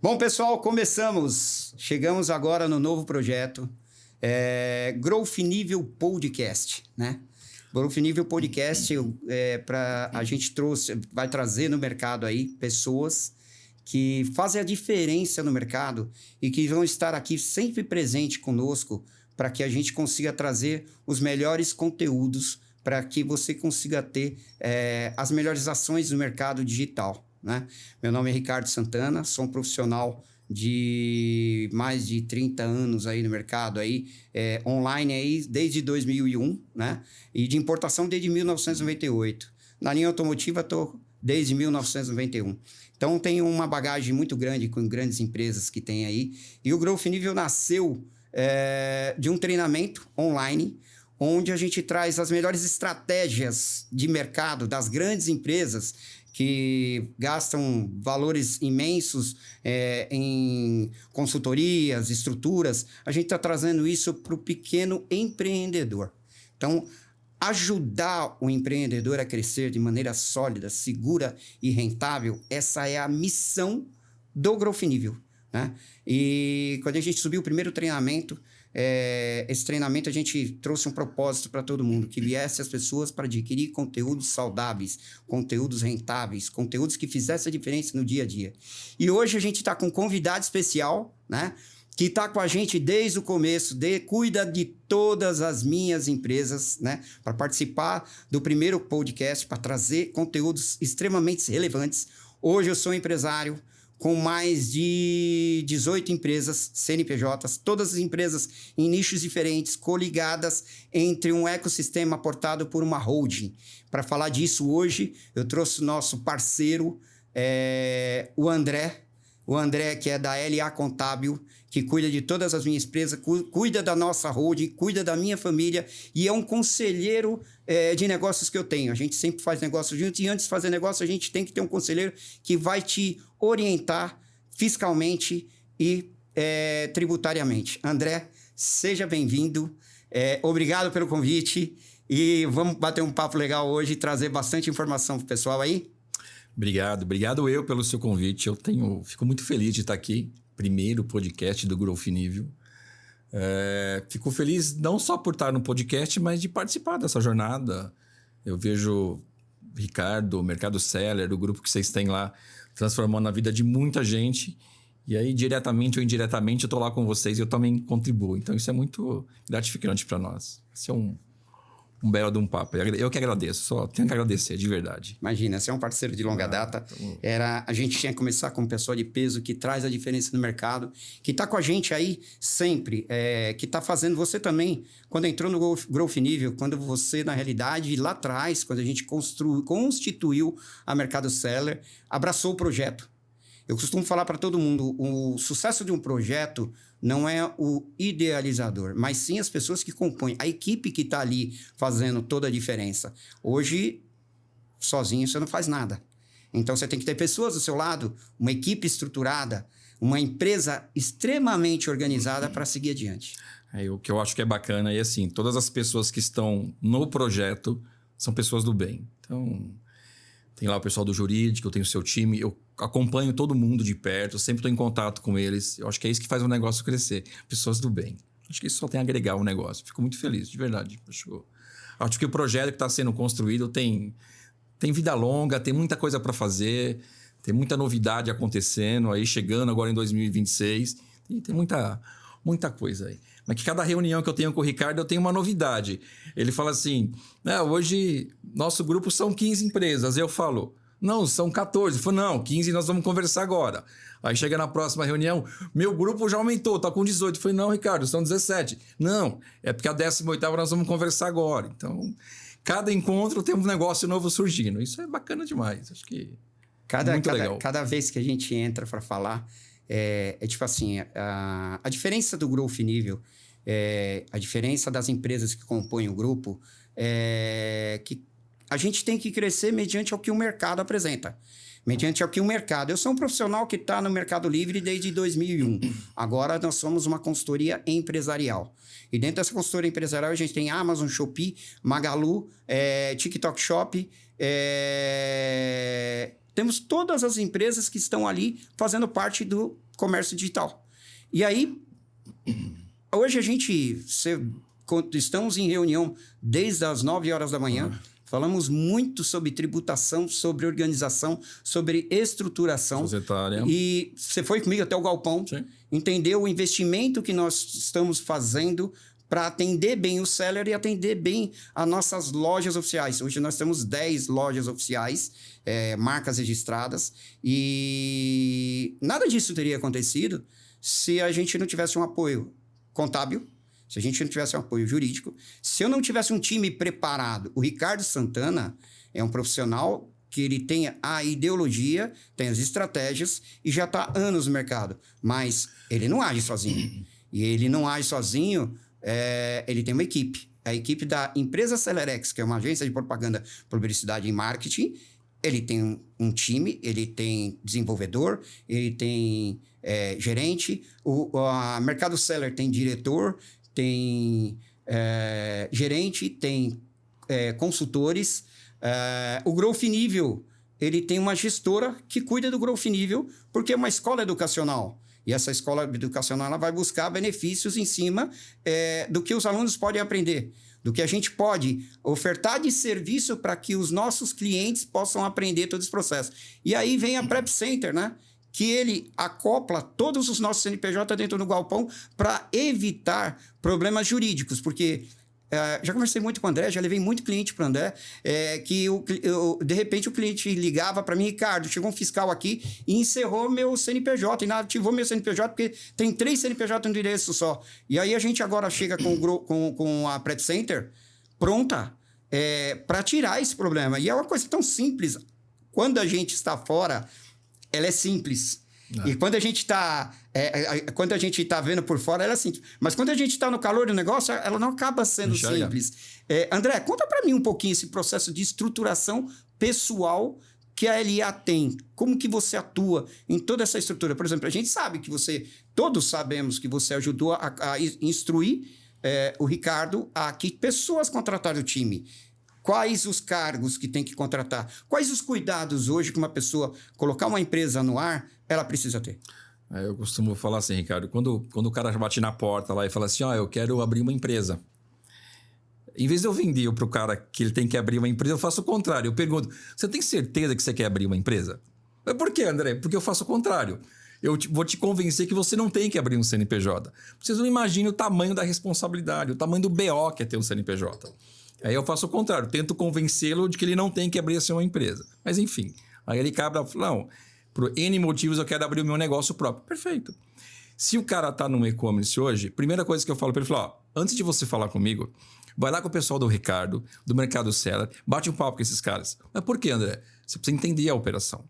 Bom, pessoal, começamos. Chegamos agora no novo projeto, Growth Nível Podcast, né? Growth Nível Podcast, a gente vai trazer no mercado aí pessoas que fazem a diferença no mercado e que vão estar aqui sempre presente conosco para que a gente consiga trazer os melhores conteúdos para que você consiga ter as melhores ações no mercado digital, né? Meu nome é Ricardo Santana, sou um profissional de mais de 30 anos aí no mercado, aí, online aí desde 2001, né? E de importação desde 1998. Na linha automotiva estou desde 1991. Então, tenho uma bagagem muito grande com grandes empresas que tem aí. E o Growth Nível nasceu de um treinamento online, onde a gente traz as melhores estratégias de mercado das grandes empresas que gastam valores imensos em consultorias, estruturas. A gente está trazendo isso para o pequeno empreendedor. Então, ajudar o empreendedor a crescer de maneira sólida, segura e rentável, essa é a missão do Growth Nível, né? E quando a gente subiu o primeiro treinamento, esse treinamento a gente trouxe um propósito para todo mundo, que viesse as pessoas para adquirir conteúdos saudáveis, conteúdos rentáveis, conteúdos que fizessem a diferença no dia a dia. E hoje a gente está com um convidado especial, né? Que está com a gente desde o começo, cuida de todas as minhas empresas, né? Para participar do primeiro podcast, para trazer conteúdos extremamente relevantes. Hoje eu sou empresário com mais de 18 empresas CNPJs, todas as empresas em nichos diferentes, coligadas entre um ecossistema aportado por uma holding. Para falar disso hoje, eu trouxe o nosso parceiro, o André, que é da LA Contábil, que cuida de todas as minhas empresas, cuida da nossa holding, cuida da minha família e é um conselheiro de negócios que eu tenho. A gente sempre faz negócio juntos e antes de fazer negócio a gente tem que ter um conselheiro que vai te orientar fiscalmente e tributariamente. André, seja bem-vindo. Obrigado pelo convite e vamos bater um papo legal hoje e trazer bastante informação para o pessoal aí. Obrigado eu pelo seu convite. Fico muito feliz de estar aqui. Primeiro podcast do Growth Nível. Fico feliz não só por estar no podcast, mas de participar dessa jornada. Eu vejo Ricardo, o Mercado Seller, o grupo que vocês têm lá, transformando a vida de muita gente. E aí, diretamente ou indiretamente, eu estou lá com vocês e eu também contribuo. Então, isso é muito gratificante para nós. Isso é um belo de um papo. Eu que agradeço, só tenho que agradecer, de verdade. Imagina, você é um parceiro de longa data. A gente tinha que começar com uma pessoa de peso que traz a diferença no mercado, que está com a gente aí sempre, que está fazendo você também. Quando entrou no Growth Nível, quando você, na realidade, lá atrás, quando a gente constituiu a Mercado Seller, abraçou o projeto. Eu costumo falar para todo mundo, o sucesso de um projeto não é o idealizador, mas sim as pessoas que compõem, a equipe que está ali fazendo toda a diferença. Hoje, sozinho você não faz nada. Então, você tem que ter pessoas do seu lado, uma equipe estruturada, uma empresa extremamente organizada para seguir adiante. O que eu acho que é bacana é assim, todas as pessoas que estão no projeto são pessoas do bem. Então, tem lá o pessoal do jurídico, eu tenho o seu time, eu acompanho todo mundo de perto, eu sempre estou em contato com eles. Eu acho que é isso que faz o negócio crescer. Pessoas do bem. Acho que isso só tem a agregar o negócio. Fico muito feliz, de verdade. Acho que o projeto que está sendo construído tem vida longa, tem muita coisa para fazer, tem muita novidade acontecendo aí, chegando agora em 2026. E tem muita coisa aí. Mas que cada reunião que eu tenho com o Ricardo, eu tenho uma novidade. Ele fala assim, hoje nosso grupo são 15 empresas. Eu falo, não, são 14. Ele falou, não, 15 nós vamos conversar agora. Aí chega na próxima reunião, meu grupo já aumentou, tá com 18. Eu falei, não, Ricardo, são 17. Não, é porque a 18ª nós vamos conversar agora. Então, cada encontro tem um negócio novo surgindo. Isso é bacana demais. Acho que muito legal. Cada vez que a gente entra para falar, tipo assim, a diferença do Growth Nível, a diferença das empresas que compõem o grupo, que a gente tem que crescer mediante o que o mercado apresenta. Mediante o que o mercado... Eu sou um profissional que está no Mercado Livre desde 2001. Agora nós somos uma consultoria empresarial. E dentro dessa consultoria empresarial a gente tem Amazon, Shopee, Magalu, TikTok Shop, temos todas as empresas que estão ali fazendo parte do comércio digital. E aí, hoje estamos em reunião desde as 9 horas da manhã. Falamos muito sobre tributação, sobre organização, sobre estruturação. Societária. E você foi comigo até o galpão, Sim. entendeu o investimento que nós estamos fazendo para atender bem o seller e atender bem as nossas lojas oficiais. Hoje nós temos 10 lojas oficiais, marcas registradas, e nada disso teria acontecido se a gente não tivesse um apoio contábil, se a gente não tivesse um apoio jurídico, se eu não tivesse um time preparado. O Ricardo Santana é um profissional que ele tem a ideologia, tem as estratégias e já está há anos no mercado, mas ele não age sozinho. E ele não age sozinho, ele tem uma equipe. A equipe da empresa Celerex, que é uma agência de propaganda, publicidade e marketing, ele tem um time, ele tem desenvolvedor, ele tem gerente, a Mercado Seller tem diretor, tem gerente, tem consultores. O Growth Nível, ele tem uma gestora que cuida do Growth Nível, porque é uma escola educacional. E essa escola educacional ela vai buscar benefícios em cima do que os alunos podem aprender, do que a gente pode ofertar de serviço para que os nossos clientes possam aprender todo esse processo. E aí vem a Prep Center, né? Que ele acopla todos os nossos CNPJ dentro do galpão para evitar problemas jurídicos, porque já conversei muito com o André, já levei muito cliente para o André, que de repente o cliente ligava para mim: Ricardo, chegou um fiscal aqui e encerrou meu CNPJ, e ativou meu CNPJ porque tem 3 CNPJ no endereço só. E aí a gente agora chega com a Prep Center pronta para tirar esse problema. E é uma coisa tão simples. Quando a gente está fora, ela é simples. E quando a gente está vendo por fora, ela é simples. Mas quando a gente está no calor do negócio, ela não acaba sendo simples. André, conta para mim um pouquinho esse processo de estruturação pessoal que a LA tem. Como que você atua em toda essa estrutura? Por exemplo, a gente sabe que todos sabemos que você ajudou a instruir o Ricardo a que pessoas contratarem o time. Quais os cargos que tem que contratar? Quais os cuidados hoje que uma pessoa colocar uma empresa no ar, ela precisa ter? Eu costumo falar assim, Ricardo, quando o cara bate na porta lá e fala assim, eu quero abrir uma empresa. Em vez de eu vender para o cara que ele tem que abrir uma empresa, eu faço o contrário. Eu pergunto, você tem certeza que você quer abrir uma empresa? Mas por quê, André? Porque eu faço o contrário. Eu vou te convencer que você não tem que abrir um CNPJ. Vocês não imaginam o tamanho da responsabilidade, o tamanho do BO que é ter um CNPJ. Aí eu faço o contrário, tento convencê-lo de que ele não tem que abrir assim uma empresa. Mas enfim, aí ele cabra, não, por N motivos eu quero abrir o meu negócio próprio. Perfeito. Se o cara está no e-commerce hoje, primeira coisa que eu falo para ele, antes de você falar comigo, vai lá com o pessoal do Ricardo, do Mercado Seller, bate um papo com esses caras. Mas por quê, André? Você precisa entender a operação.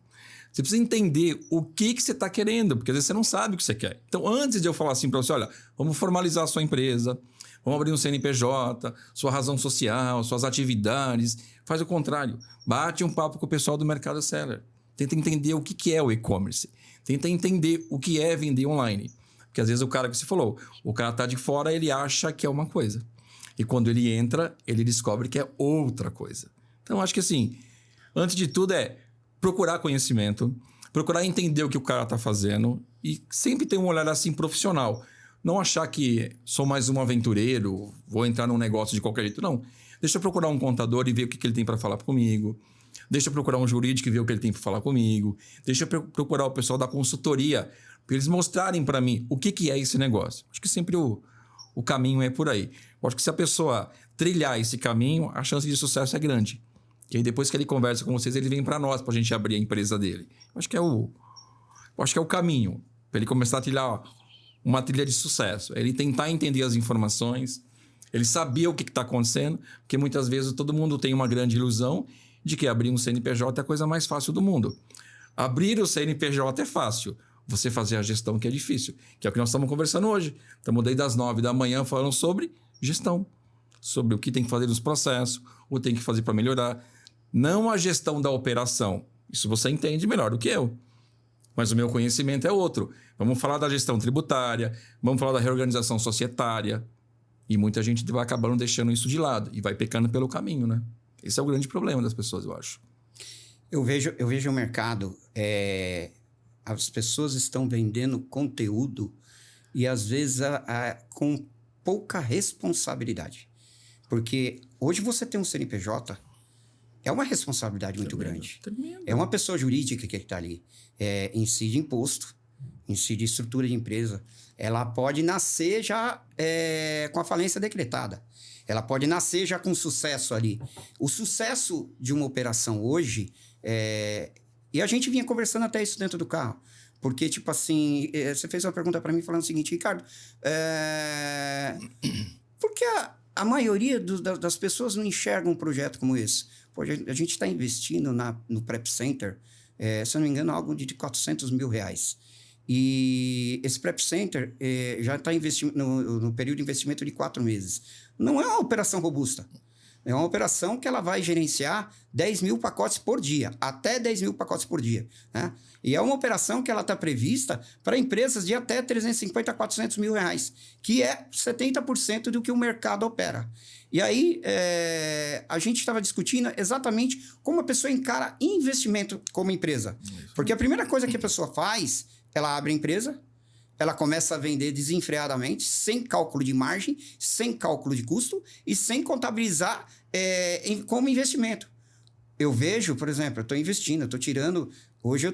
Você precisa entender o que você está querendo, porque às vezes você não sabe o que você quer. Então, antes de eu falar assim para você, olha, vamos formalizar a sua empresa, vamos abrir um CNPJ, sua razão social, suas atividades. Faz o contrário. Bate um papo com o pessoal do Mercado Seller. Tenta entender o que é o e-commerce. Tenta entender o que é vender online. Porque às vezes o cara que você falou, o cara está de fora, ele acha que é uma coisa. E quando ele entra, ele descobre que é outra coisa. Então, acho que assim, antes de tudo procurar conhecimento, procurar entender o que o cara está fazendo e sempre ter um olhar assim profissional. Não achar que sou mais um aventureiro, vou entrar num negócio de qualquer jeito. Não. Deixa eu procurar um contador e ver o que ele tem para falar comigo. Deixa eu procurar um jurídico e ver o que ele tem para falar comigo. Deixa eu procurar o pessoal da consultoria para eles mostrarem para mim o que é esse negócio. Acho que sempre o caminho é por aí. Eu acho que se a pessoa trilhar esse caminho, a chance de sucesso é grande. E aí depois que ele conversa com vocês, ele vem para nós, para a gente abrir a empresa dele. Eu acho que é o caminho para ele começar a trilhar uma trilha de sucesso. Ele tentar entender as informações, ele saber o que está acontecendo, porque muitas vezes todo mundo tem uma grande ilusão de que abrir um CNPJ é a coisa mais fácil do mundo. Abrir o CNPJ é fácil. Você fazer a gestão que é difícil, que é o que nós estamos conversando hoje. Estamos desde as 9 da manhã falando sobre gestão, sobre o que tem que fazer nos processos, o que tem que fazer para melhorar. Não a gestão da operação. Isso você entende melhor do que eu. Mas o meu conhecimento é outro. Vamos falar da gestão tributária, vamos falar da reorganização societária. E muita gente vai acabando deixando isso de lado e vai pecando pelo caminho, né? Esse é o grande problema das pessoas, eu acho. Eu vejo o mercado, as pessoas estão vendendo conteúdo e às vezes com pouca responsabilidade. Porque hoje você tem um CNPJ, é uma responsabilidade muito grande. Tremendo. É uma pessoa jurídica que está ali, incide imposto, incide estrutura de empresa. Ela pode nascer já com a falência decretada. Ela pode nascer já com sucesso ali. O sucesso de uma operação hoje... E a gente vinha conversando até isso dentro do carro. Porque, tipo assim, você fez uma pergunta para mim falando o seguinte, Ricardo, por que a maioria das pessoas não enxergam um projeto como esse? Pô, a gente está investindo no Prep Center, se eu não me engano, algo de R$400 mil. E esse Prep Center já está no período de investimento de 4 meses. Não é uma operação robusta. É uma operação que ela vai gerenciar 10 mil pacotes por dia, até 10 mil pacotes por dia, né? E é uma operação que ela está prevista para empresas de até 350 a 400 mil reais, que é 70% do que o mercado opera. E aí, a gente estava discutindo exatamente como a pessoa encara investimento como empresa. Porque a primeira coisa que a pessoa faz, ela abre a empresa, ela começa a vender desenfreadamente, sem cálculo de margem, sem cálculo de custo e sem contabilizar como investimento. Eu vejo, por exemplo, eu estou investindo, eu estou tirando... Hoje,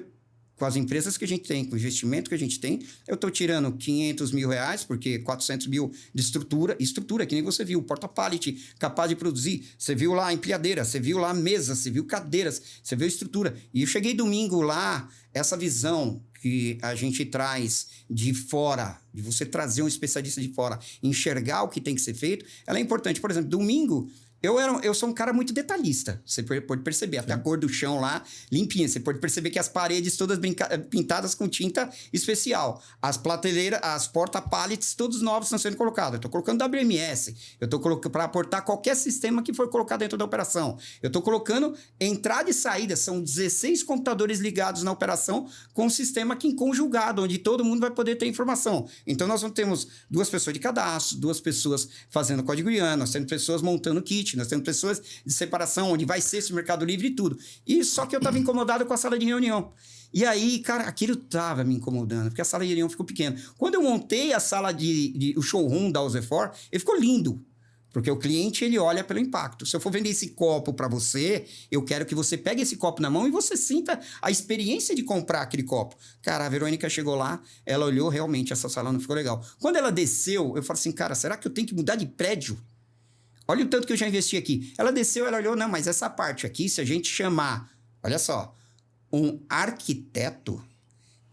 com as empresas que a gente tem, com o investimento que a gente tem, eu estou tirando 500 mil reais, porque 400 mil de estrutura, que nem você viu, porta-pallet capaz de produzir. Você viu lá a empilhadeira, você viu lá a mesa, você viu cadeiras, você viu estrutura. E eu cheguei domingo lá, essa visão que a gente traz de fora, de você trazer um especialista de fora, enxergar o que tem que ser feito, ela é importante. Por exemplo, domingo, eu sou um cara muito detalhista. Você pode perceber, até a cor do chão lá, limpinha. Você pode perceber que as paredes todas pintadas com tinta especial. As prateleiras, as porta-pallets, todos novos estão sendo colocados. Eu estou colocando WMS. Eu estou colocando para aportar qualquer sistema que for colocado dentro da operação. Eu estou colocando entrada e saída. São 16 computadores ligados na operação com um sistema aqui conjugado, onde todo mundo vai poder ter informação. Então, nós temos 2 pessoas de cadastro, 2 pessoas fazendo código IAN, nós temos pessoas montando kit, nós temos pessoas de separação, onde vai ser esse Mercado Livre e tudo. E só que eu estava incomodado com a sala de reunião. E aí, cara, aquilo estava me incomodando, porque a sala de reunião ficou pequena. Quando eu montei a sala o showroom da Uzefor, ele ficou lindo. Porque o cliente, ele olha pelo impacto. Se eu for vender esse copo para você, eu quero que você pegue esse copo na mão e você sinta a experiência de comprar aquele copo. Cara, a Verônica chegou lá, ela olhou, realmente, essa sala não ficou legal. Quando ela desceu, eu falei assim, cara, será que eu tenho que mudar de prédio? Olha o tanto que eu já investi aqui. Ela desceu, ela olhou, não, mas essa parte aqui, se a gente chamar, olha só, um arquiteto,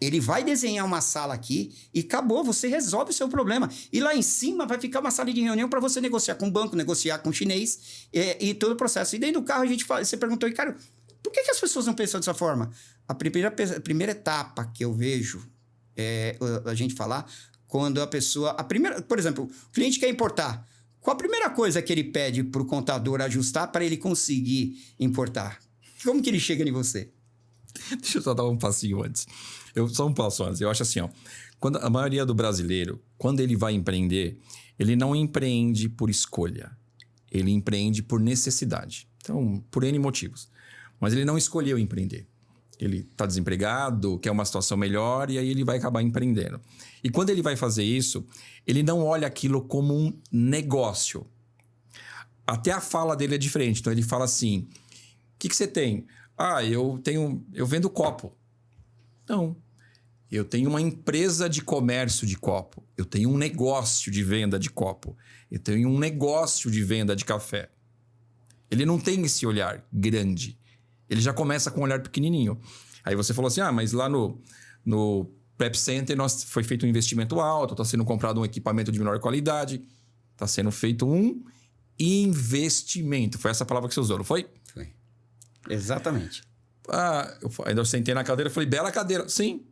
ele vai desenhar uma sala aqui e acabou, você resolve o seu problema. E lá em cima vai ficar uma sala de reunião para você negociar com o banco, negociar com o chinês e todo o processo. E dentro do carro você perguntou, cara, por que as pessoas não pensam dessa forma? A primeira etapa que eu vejo a gente falar, quando a pessoa... por exemplo, o cliente quer importar. Qual a primeira coisa que ele pede para o contador ajustar para ele conseguir importar? Como que ele chega em você? Deixa eu só dar um passinho antes. Só um passo antes. Eu acho assim, ó. Quando a maioria do brasileiro, quando ele vai empreender, ele não empreende por escolha. Ele empreende por necessidade. Então, por N motivos. Mas ele não escolheu empreender. Ele está desempregado, quer uma situação melhor e aí ele vai acabar empreendendo. E quando ele vai fazer isso, ele não olha aquilo como um negócio. Até a fala dele é diferente. Então ele fala assim, o que você tem? Eu vendo copo. Não. Eu tenho uma empresa de comércio de copo. Eu tenho um negócio de venda de copo. Eu tenho um negócio de venda de café. Ele não tem esse olhar grande. Ele já começa com um olhar pequenininho. Aí você falou assim, mas lá no Prep Center foi feito um investimento alto, está sendo comprado um equipamento de menor qualidade, está sendo feito um investimento. Foi essa palavra que você usou, não foi? Foi. Exatamente. Eu ainda sentei na cadeira e falei, bela cadeira. Sim,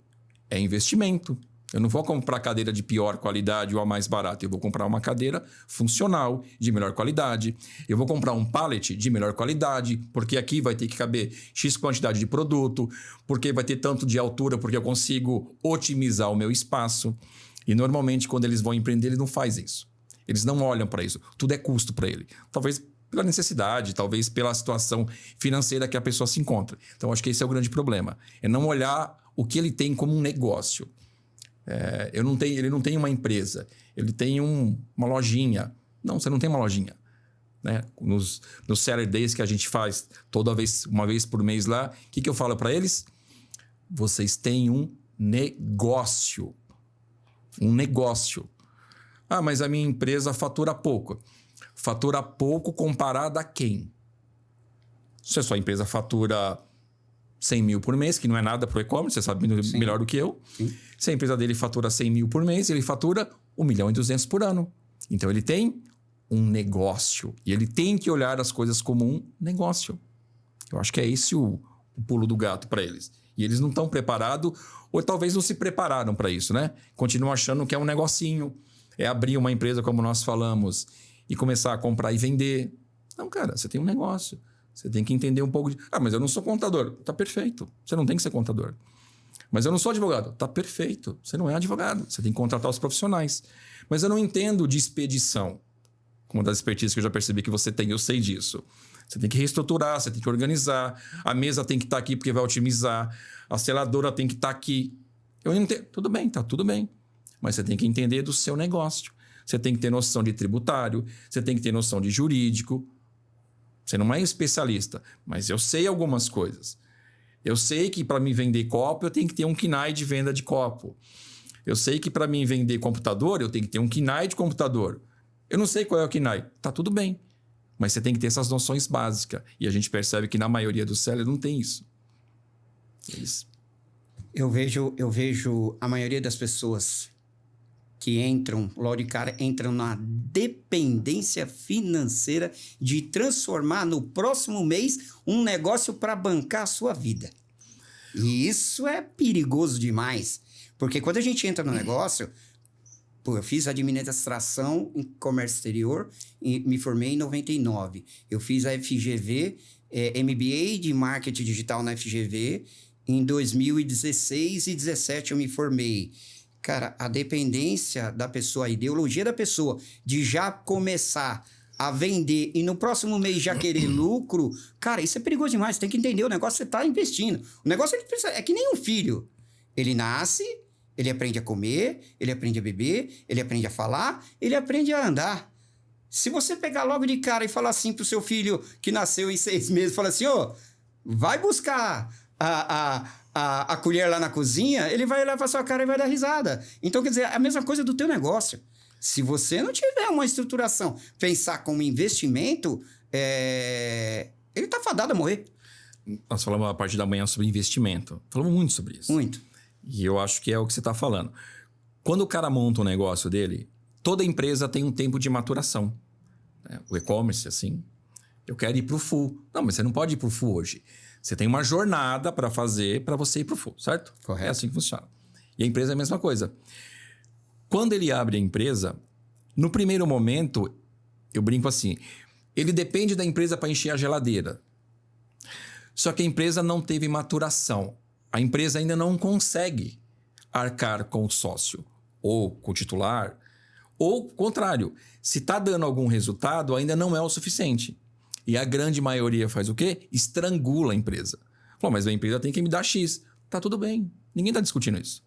é investimento. Eu não vou comprar cadeira de pior qualidade ou a mais barata. Eu vou comprar uma cadeira funcional, de melhor qualidade. Eu vou comprar um pallet de melhor qualidade, porque aqui vai ter que caber X quantidade de produto, porque vai ter tanto de altura, porque eu consigo otimizar o meu espaço. E normalmente, quando eles vão empreender, eles não fazem isso. Eles não olham para isso. Tudo é custo para ele. Talvez pela necessidade, talvez pela situação financeira que a pessoa se encontra. Então, acho que esse é o grande problema. É não olhar o que ele tem como um negócio. Ele não tem uma empresa, ele tem uma lojinha. Não, você não tem uma lojinha. Né? Nos Seller Days que a gente faz uma vez por mês lá, o que eu falo para eles? Vocês têm um negócio. Um negócio. Ah, mas a minha empresa fatura pouco. Fatura pouco comparado a quem? Se a sua empresa fatura 100 mil por mês, que não é nada para o e-commerce, você sabe melhor do que eu. Sim. Se a empresa dele fatura 100 mil por mês, ele fatura 1.200.000 por ano. Então, ele tem um negócio. E ele tem que olhar as coisas como um negócio. Eu acho que é esse o pulo do gato para eles. E eles não estão preparados, ou talvez não se prepararam para isso, né? Continuam achando que é um negocinho. É abrir uma empresa, como nós falamos, e começar a comprar e vender. Não, cara, você tem um negócio. Você tem que entender um pouco de... Ah, mas eu não sou contador. Tá perfeito. Você não tem que ser contador. Mas eu não sou advogado. Tá perfeito. Você não é advogado. Você tem que contratar os profissionais. Mas eu não entendo de expedição. Uma das expertises que eu já percebi que você tem, eu sei disso. Você tem que reestruturar, você tem que organizar. A mesa tem que estar aqui porque vai otimizar. A seladora tem que estar aqui. Eu não entendo. Tudo bem, tá tudo bem. Mas você tem que entender do seu negócio. Você tem que ter noção de tributário. Você tem que ter noção de jurídico. Você não é especialista, mas eu sei algumas coisas. Eu sei que para mim vender copo, eu tenho que ter um KNAI de venda de copo. Eu sei que para mim vender computador, eu tenho que ter um KNAI de computador. Eu não sei qual é o KNAI. Tá tudo bem. Mas você tem que ter essas noções básicas. E a gente percebe que na maioria dos sellers não tem isso. Eu vejo a maioria das pessoas que entram, logo de cara, entram na dependência financeira de transformar no próximo mês um negócio para bancar a sua vida. E isso é perigoso demais. Porque quando a gente entra no negócio... Pô, eu fiz administração em comércio exterior e me formei em 99. Eu fiz a FGV, MBA de marketing digital na FGV. Em 2016 e 2017 eu me formei. Cara, a dependência da pessoa, a ideologia da pessoa de já começar a vender e no próximo mês já querer lucro, cara, isso é perigoso demais. Você tem que entender o negócio que você está investindo. O negócio é que nem um filho. Ele nasce... Ele aprende a comer, ele aprende a beber, ele aprende a falar, ele aprende a andar. Se você pegar logo de cara e falar assim pro seu filho que nasceu em 6 meses, fala assim, vai buscar a colher lá na cozinha, ele vai olhar pra sua cara e vai dar risada. Então, quer dizer, é a mesma coisa do teu negócio. Se você não tiver uma estruturação, pensar como investimento, ele tá fadado a morrer. Nós falamos a parte da manhã sobre investimento. Falamos muito sobre isso. Muito. E eu acho que é o que você está falando. Quando o cara monta um negócio dele, toda empresa tem um tempo de maturação. O e-commerce, assim, eu quero ir para o full. Não, mas você não pode ir para o full hoje. Você tem uma jornada para fazer para você ir para o full, certo? Correto. É assim que funciona. E a empresa é a mesma coisa. Quando ele abre a empresa, no primeiro momento, eu brinco assim, ele depende da empresa para encher a geladeira. Só que a empresa não teve maturação. A empresa ainda não consegue arcar com o sócio ou com o titular. Ou, contrário, se está dando algum resultado, ainda não é o suficiente. E a grande maioria faz o quê? Estrangula a empresa. Pô, mas a empresa tem que me dar X. Tá tudo bem. Ninguém está discutindo isso.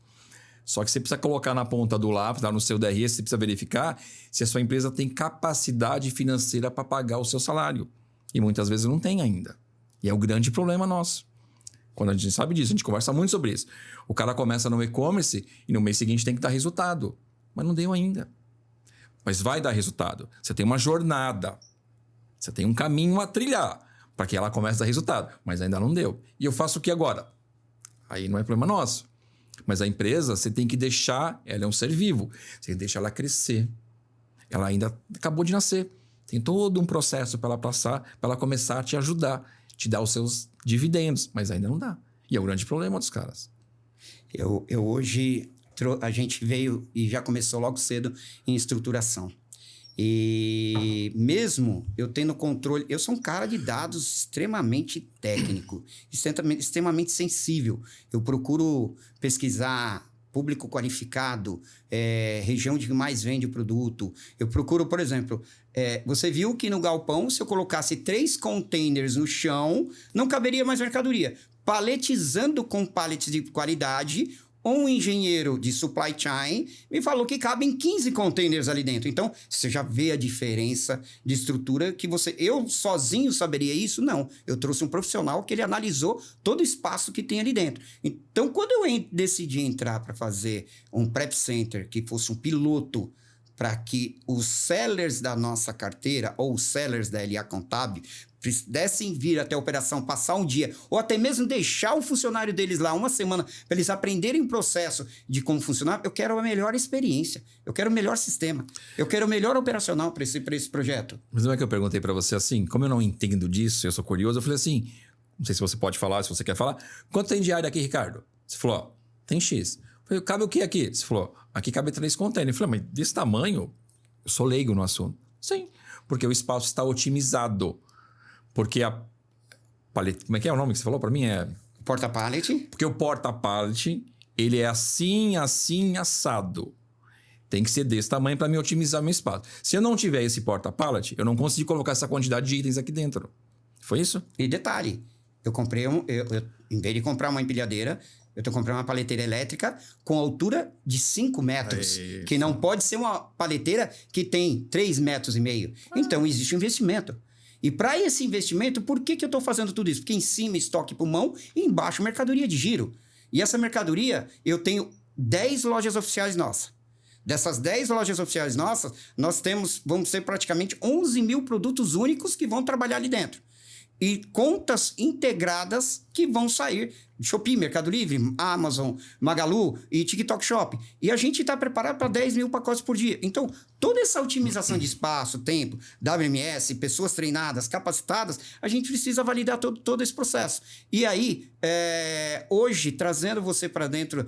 Só que você precisa colocar na ponta do lápis, lá no seu DRE, você precisa verificar se a sua empresa tem capacidade financeira para pagar o seu salário. E muitas vezes não tem ainda. E é o grande problema nosso. Quando a gente sabe disso, a gente conversa muito sobre isso. O cara começa no e-commerce e no mês seguinte tem que dar resultado. Mas não deu ainda. Mas vai dar resultado. Você tem uma jornada. Você tem um caminho a trilhar para que ela comece a dar resultado. Mas ainda não deu. E eu faço o que agora? Aí não é problema nosso. Mas a empresa, você tem que deixar... Ela é um ser vivo. Você tem que deixar ela crescer. Ela ainda acabou de nascer. Tem todo um processo para ela passar, para ela começar a te ajudar. Te dar os seus dividendos, mas ainda não dá. E é o grande problema dos caras. Eu hoje, a gente veio e já começou logo cedo em estruturação. E mesmo eu tendo controle... Eu sou um cara de dados extremamente técnico, extremamente sensível. Eu procuro pesquisar público qualificado, região de que mais vende o produto. Eu procuro, por exemplo, você viu que no galpão, se eu colocasse 3 containers no chão, não caberia mais mercadoria. Paletizando com pallets de qualidade, um engenheiro de supply chain me falou que cabem 15 containers ali dentro. Então, você já vê a diferença de estrutura que eu sozinho saberia isso? Não. Eu trouxe um profissional que ele analisou todo o espaço que tem ali dentro. Então, quando eu decidi entrar para fazer um prep center que fosse um piloto para que os sellers da nossa carteira ou os sellers da LA Contábil pudessem vir até a operação, passar um dia, ou até mesmo deixar o funcionário deles lá uma semana para eles aprenderem o processo de como funcionar, eu quero a melhor experiência, eu quero o melhor sistema, eu quero o melhor operacional para esse projeto. Mas não é que eu perguntei para você assim, como eu não entendo disso, eu sou curioso, eu falei assim, não sei se você pode falar, se você quer falar, quanto tem de área aqui, Ricardo? Você falou, ó, tem X. Eu falei, cabe o que aqui? Você falou, aqui cabe 3 containers. Eu falei, mas desse tamanho, eu sou leigo no assunto. Sim, porque o espaço está otimizado. Porque a pallet... Como é que é o nome que você falou para mim? Porta-pallet. Porque o porta-pallet, ele é assim, assado. Tem que ser desse tamanho para me otimizar meu espaço. Se eu não tiver esse porta-pallet, eu não consigo colocar essa quantidade de itens aqui dentro. Foi isso? E detalhe, eu comprei em vez de comprar uma empilhadeira, eu estou comprando uma paleteira elétrica com altura de 5 metros. Que não pode ser uma paleteira que tem 3,5 metros. Então, existe um investimento. E para esse investimento, por que eu estou fazendo tudo isso? Porque em cima estoque pulmão e embaixo mercadoria de giro. E essa mercadoria, eu tenho 10 lojas oficiais nossas. Dessas 10 lojas oficiais nossas, vamos ter praticamente 11 mil produtos únicos que vão trabalhar ali dentro. E contas integradas que vão sair Shopee, Mercado Livre, Amazon, Magalu e TikTok Shop. E a gente está preparado para 10 mil pacotes por dia. Então, toda essa otimização de espaço, tempo, WMS, pessoas treinadas, capacitadas, a gente precisa validar todo esse processo. E aí, hoje, trazendo você para dentro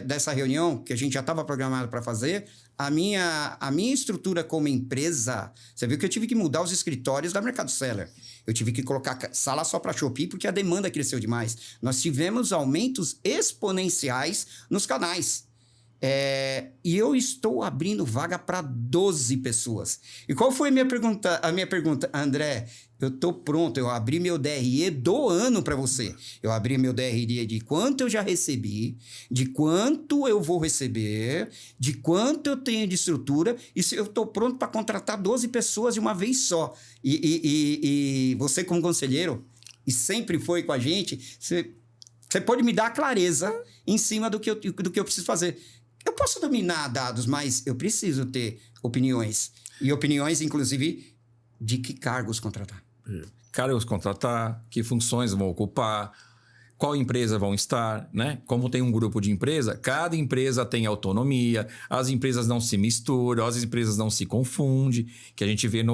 dessa reunião, que a gente já estava programado para fazer, a minha estrutura como empresa, você viu que eu tive que mudar os escritórios da Mercado Seller. Eu tive que colocar sala só para Shopee porque a demanda cresceu demais. Nós tivemos aumentos exponenciais nos canais. E eu estou abrindo vaga para 12 pessoas. E qual foi a minha pergunta, André? Eu estou pronto, eu abri meu DRE do ano para você. Eu abri meu DRE de quanto eu já recebi, de quanto eu vou receber, de quanto eu tenho de estrutura, e eu estou pronto para contratar 12 pessoas de uma vez só. E você, como conselheiro, e sempre foi com a gente, você pode me dar clareza em cima do que eu preciso fazer. Eu posso dominar dados, mas eu preciso ter opiniões. E opiniões, inclusive, de que cargos contratar. Cargos contratar, que funções vão ocupar, qual empresa vão estar, né? Como tem um grupo de empresa, cada empresa tem autonomia, as empresas não se misturam, as empresas não se confundem, que a gente vê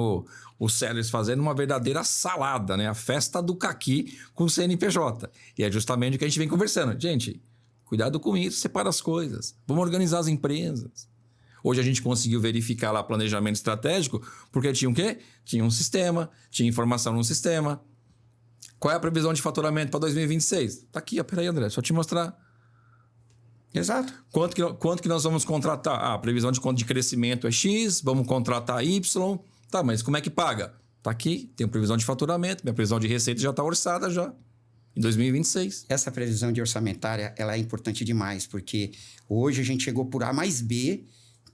os sellers fazendo uma verdadeira salada, né? A festa do caqui com o CNPJ. E é justamente o que a gente vem conversando. Gente, cuidado com isso, separa as coisas. Vamos organizar as empresas. Hoje a gente conseguiu verificar lá planejamento estratégico, porque tinha o quê? Tinha um sistema, tinha informação no sistema. Qual é a previsão de faturamento para 2026? Tá aqui, ó, peraí, André, só te mostrar. Exato. Quanto que nós vamos contratar? A previsão de crescimento é X, vamos contratar Y. Tá, mas como é que paga? Tá aqui, tem previsão de faturamento, minha previsão de receita já está orçada já. Em 2026. Essa previsão de orçamentária, ela é importante demais, porque hoje a gente chegou por A mais B,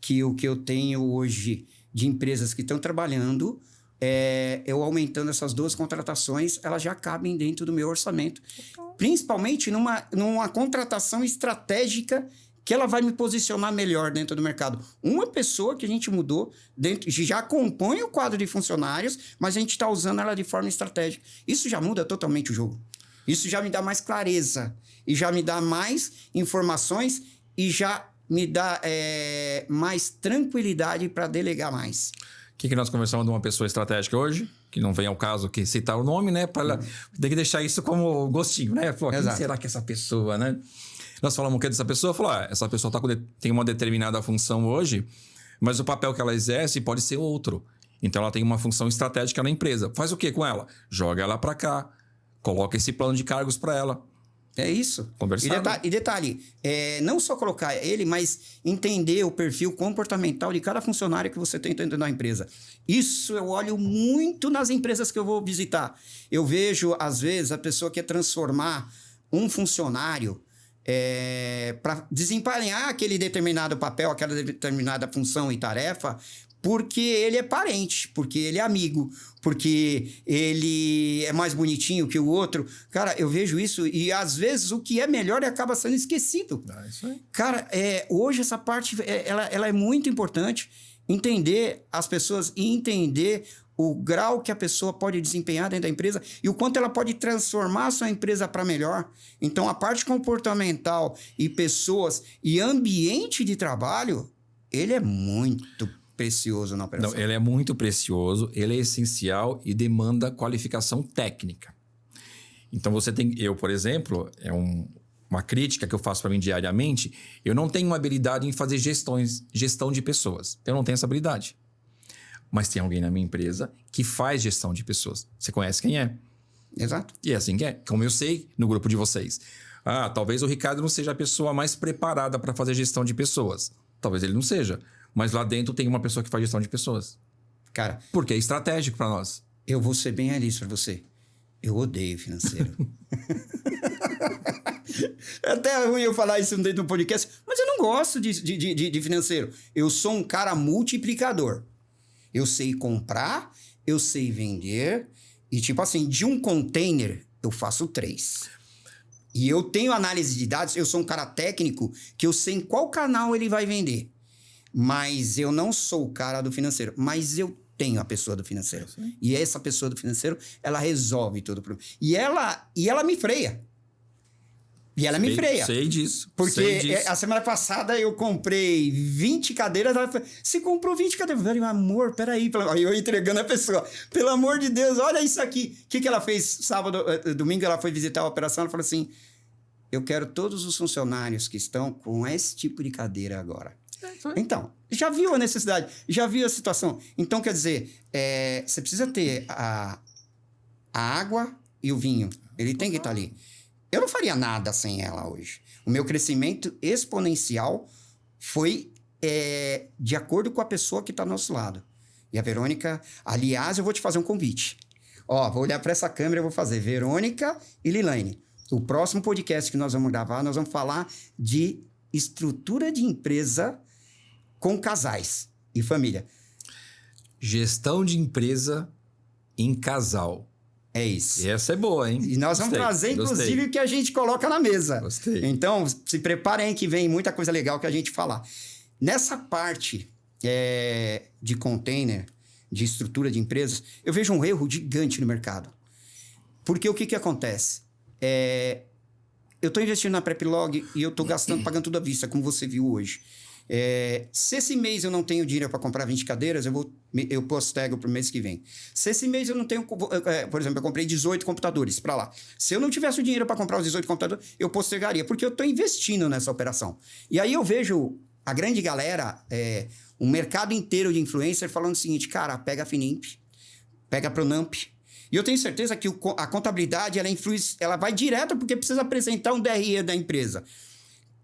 que o que eu tenho hoje de empresas que estão trabalhando, eu aumentando essas 2 contratações, elas já cabem dentro do meu orçamento. Principalmente numa contratação estratégica que ela vai me posicionar melhor dentro do mercado. Uma pessoa que a gente mudou, já compõe o quadro de funcionários, mas a gente está usando ela de forma estratégica. Isso já muda totalmente o jogo. Isso já me dá mais clareza, e já me dá mais informações, e já me dá mais tranquilidade para delegar mais. O que nós conversamos de uma pessoa estratégica hoje? Que não vem ao caso que citar o nome, né? Tem que deixar isso como gostinho, né? Pô, quem será que é essa pessoa, né? Nós falamos o que dessa pessoa? Falou, essa pessoa tem uma determinada função hoje, mas o papel que ela exerce pode ser outro. Então, ela tem uma função estratégica na empresa. Faz o que com ela? Joga ela para cá. Coloca esse plano de cargos para ela. É isso. Conversar. E detalhe, não só colocar ele, mas entender o perfil comportamental de cada funcionário que você tem dentro da empresa. Isso eu olho muito nas empresas que eu vou visitar. Eu vejo, às vezes, a pessoa quer transformar um funcionário para desempenhar aquele determinado papel, aquela determinada função e tarefa, porque ele é parente, porque ele é amigo, porque ele é mais bonitinho que o outro. Cara, eu vejo isso e às vezes o que é melhor acaba sendo esquecido. Isso aí. Cara, hoje essa parte ela é muito importante, entender as pessoas e entender o grau que a pessoa pode desempenhar dentro da empresa e o quanto ela pode transformar a sua empresa para melhor. Então, a parte comportamental e pessoas e ambiente de trabalho, ele é muito precioso na operação. Não, ele é muito precioso, ele é essencial e demanda qualificação técnica. Então, você tem... Eu, por exemplo, uma crítica que eu faço para mim diariamente, eu não tenho uma habilidade em fazer gestão de pessoas. Eu não tenho essa habilidade. Mas tem alguém na minha empresa que faz gestão de pessoas. Você conhece quem é? Exato. E é assim que é. Como eu sei no grupo de vocês. Talvez o Ricardo não seja a pessoa mais preparada para fazer gestão de pessoas. Talvez ele não seja. Mas lá dentro tem uma pessoa que faz gestão de pessoas. Cara... Porque é estratégico para nós. Eu vou ser bem realista para você. Eu odeio financeiro. É até ruim eu falar isso dentro do podcast, mas eu não gosto de financeiro. Eu sou um cara multiplicador. Eu sei comprar, eu sei vender. E tipo assim, de um container, eu faço 3. E eu tenho análise de dados, eu sou um cara técnico que eu sei em qual canal ele vai vender. Mas eu não sou o cara do financeiro. Mas eu tenho a pessoa do financeiro. Sim. E essa pessoa do financeiro, ela resolve todo o problema. E ela me freia. E ela me freia. Sei disso. Porque a semana passada eu comprei 20 cadeiras. Ela falou, você comprou 20 cadeiras? Eu falei, amor, peraí. Aí eu entregando a pessoa. Pelo amor de Deus, olha isso aqui. O que ela fez sábado, domingo? Ela foi visitar a operação. Ela falou assim, eu quero todos os funcionários que estão com esse tipo de cadeira agora. Então, já viu a necessidade, já viu a situação. Então, quer dizer, você precisa ter a água e o vinho. Ele tem que estar ali. Eu não faria nada sem ela hoje. O meu crescimento exponencial foi de acordo com a pessoa que está do nosso lado. E a Verônica... Aliás, eu vou te fazer um convite. Vou olhar para essa câmera e vou fazer. Verônica e Lilaine. O próximo podcast que nós vamos gravar, nós vamos falar de estrutura de empresa com casais e família. Gestão de empresa em casal. É isso. E essa é boa, hein? E nós vamos trazer, inclusive, o que a gente coloca na mesa. Gostei. Então, se preparem que vem muita coisa legal que a gente falar. Nessa parte de container, de estrutura de empresas, eu vejo um erro gigante no mercado. Porque o que acontece? Eu estou investindo na PrepLog e eu estou pagando tudo à vista, como você viu hoje. Se esse mês eu não tenho dinheiro para comprar 20 cadeiras, eu postego para o mês que vem. Se esse mês eu não tenho... por exemplo, eu comprei 18 computadores para lá. Se eu não tivesse o dinheiro para comprar os 18 computadores, eu postergaria, porque eu estou investindo nessa operação. E aí eu vejo a grande galera, um mercado inteiro de influencer falando o seguinte, cara, pega a Finimp, pega a Pronamp. E eu tenho certeza que a contabilidade, ela vai direto porque precisa apresentar um DRE da empresa.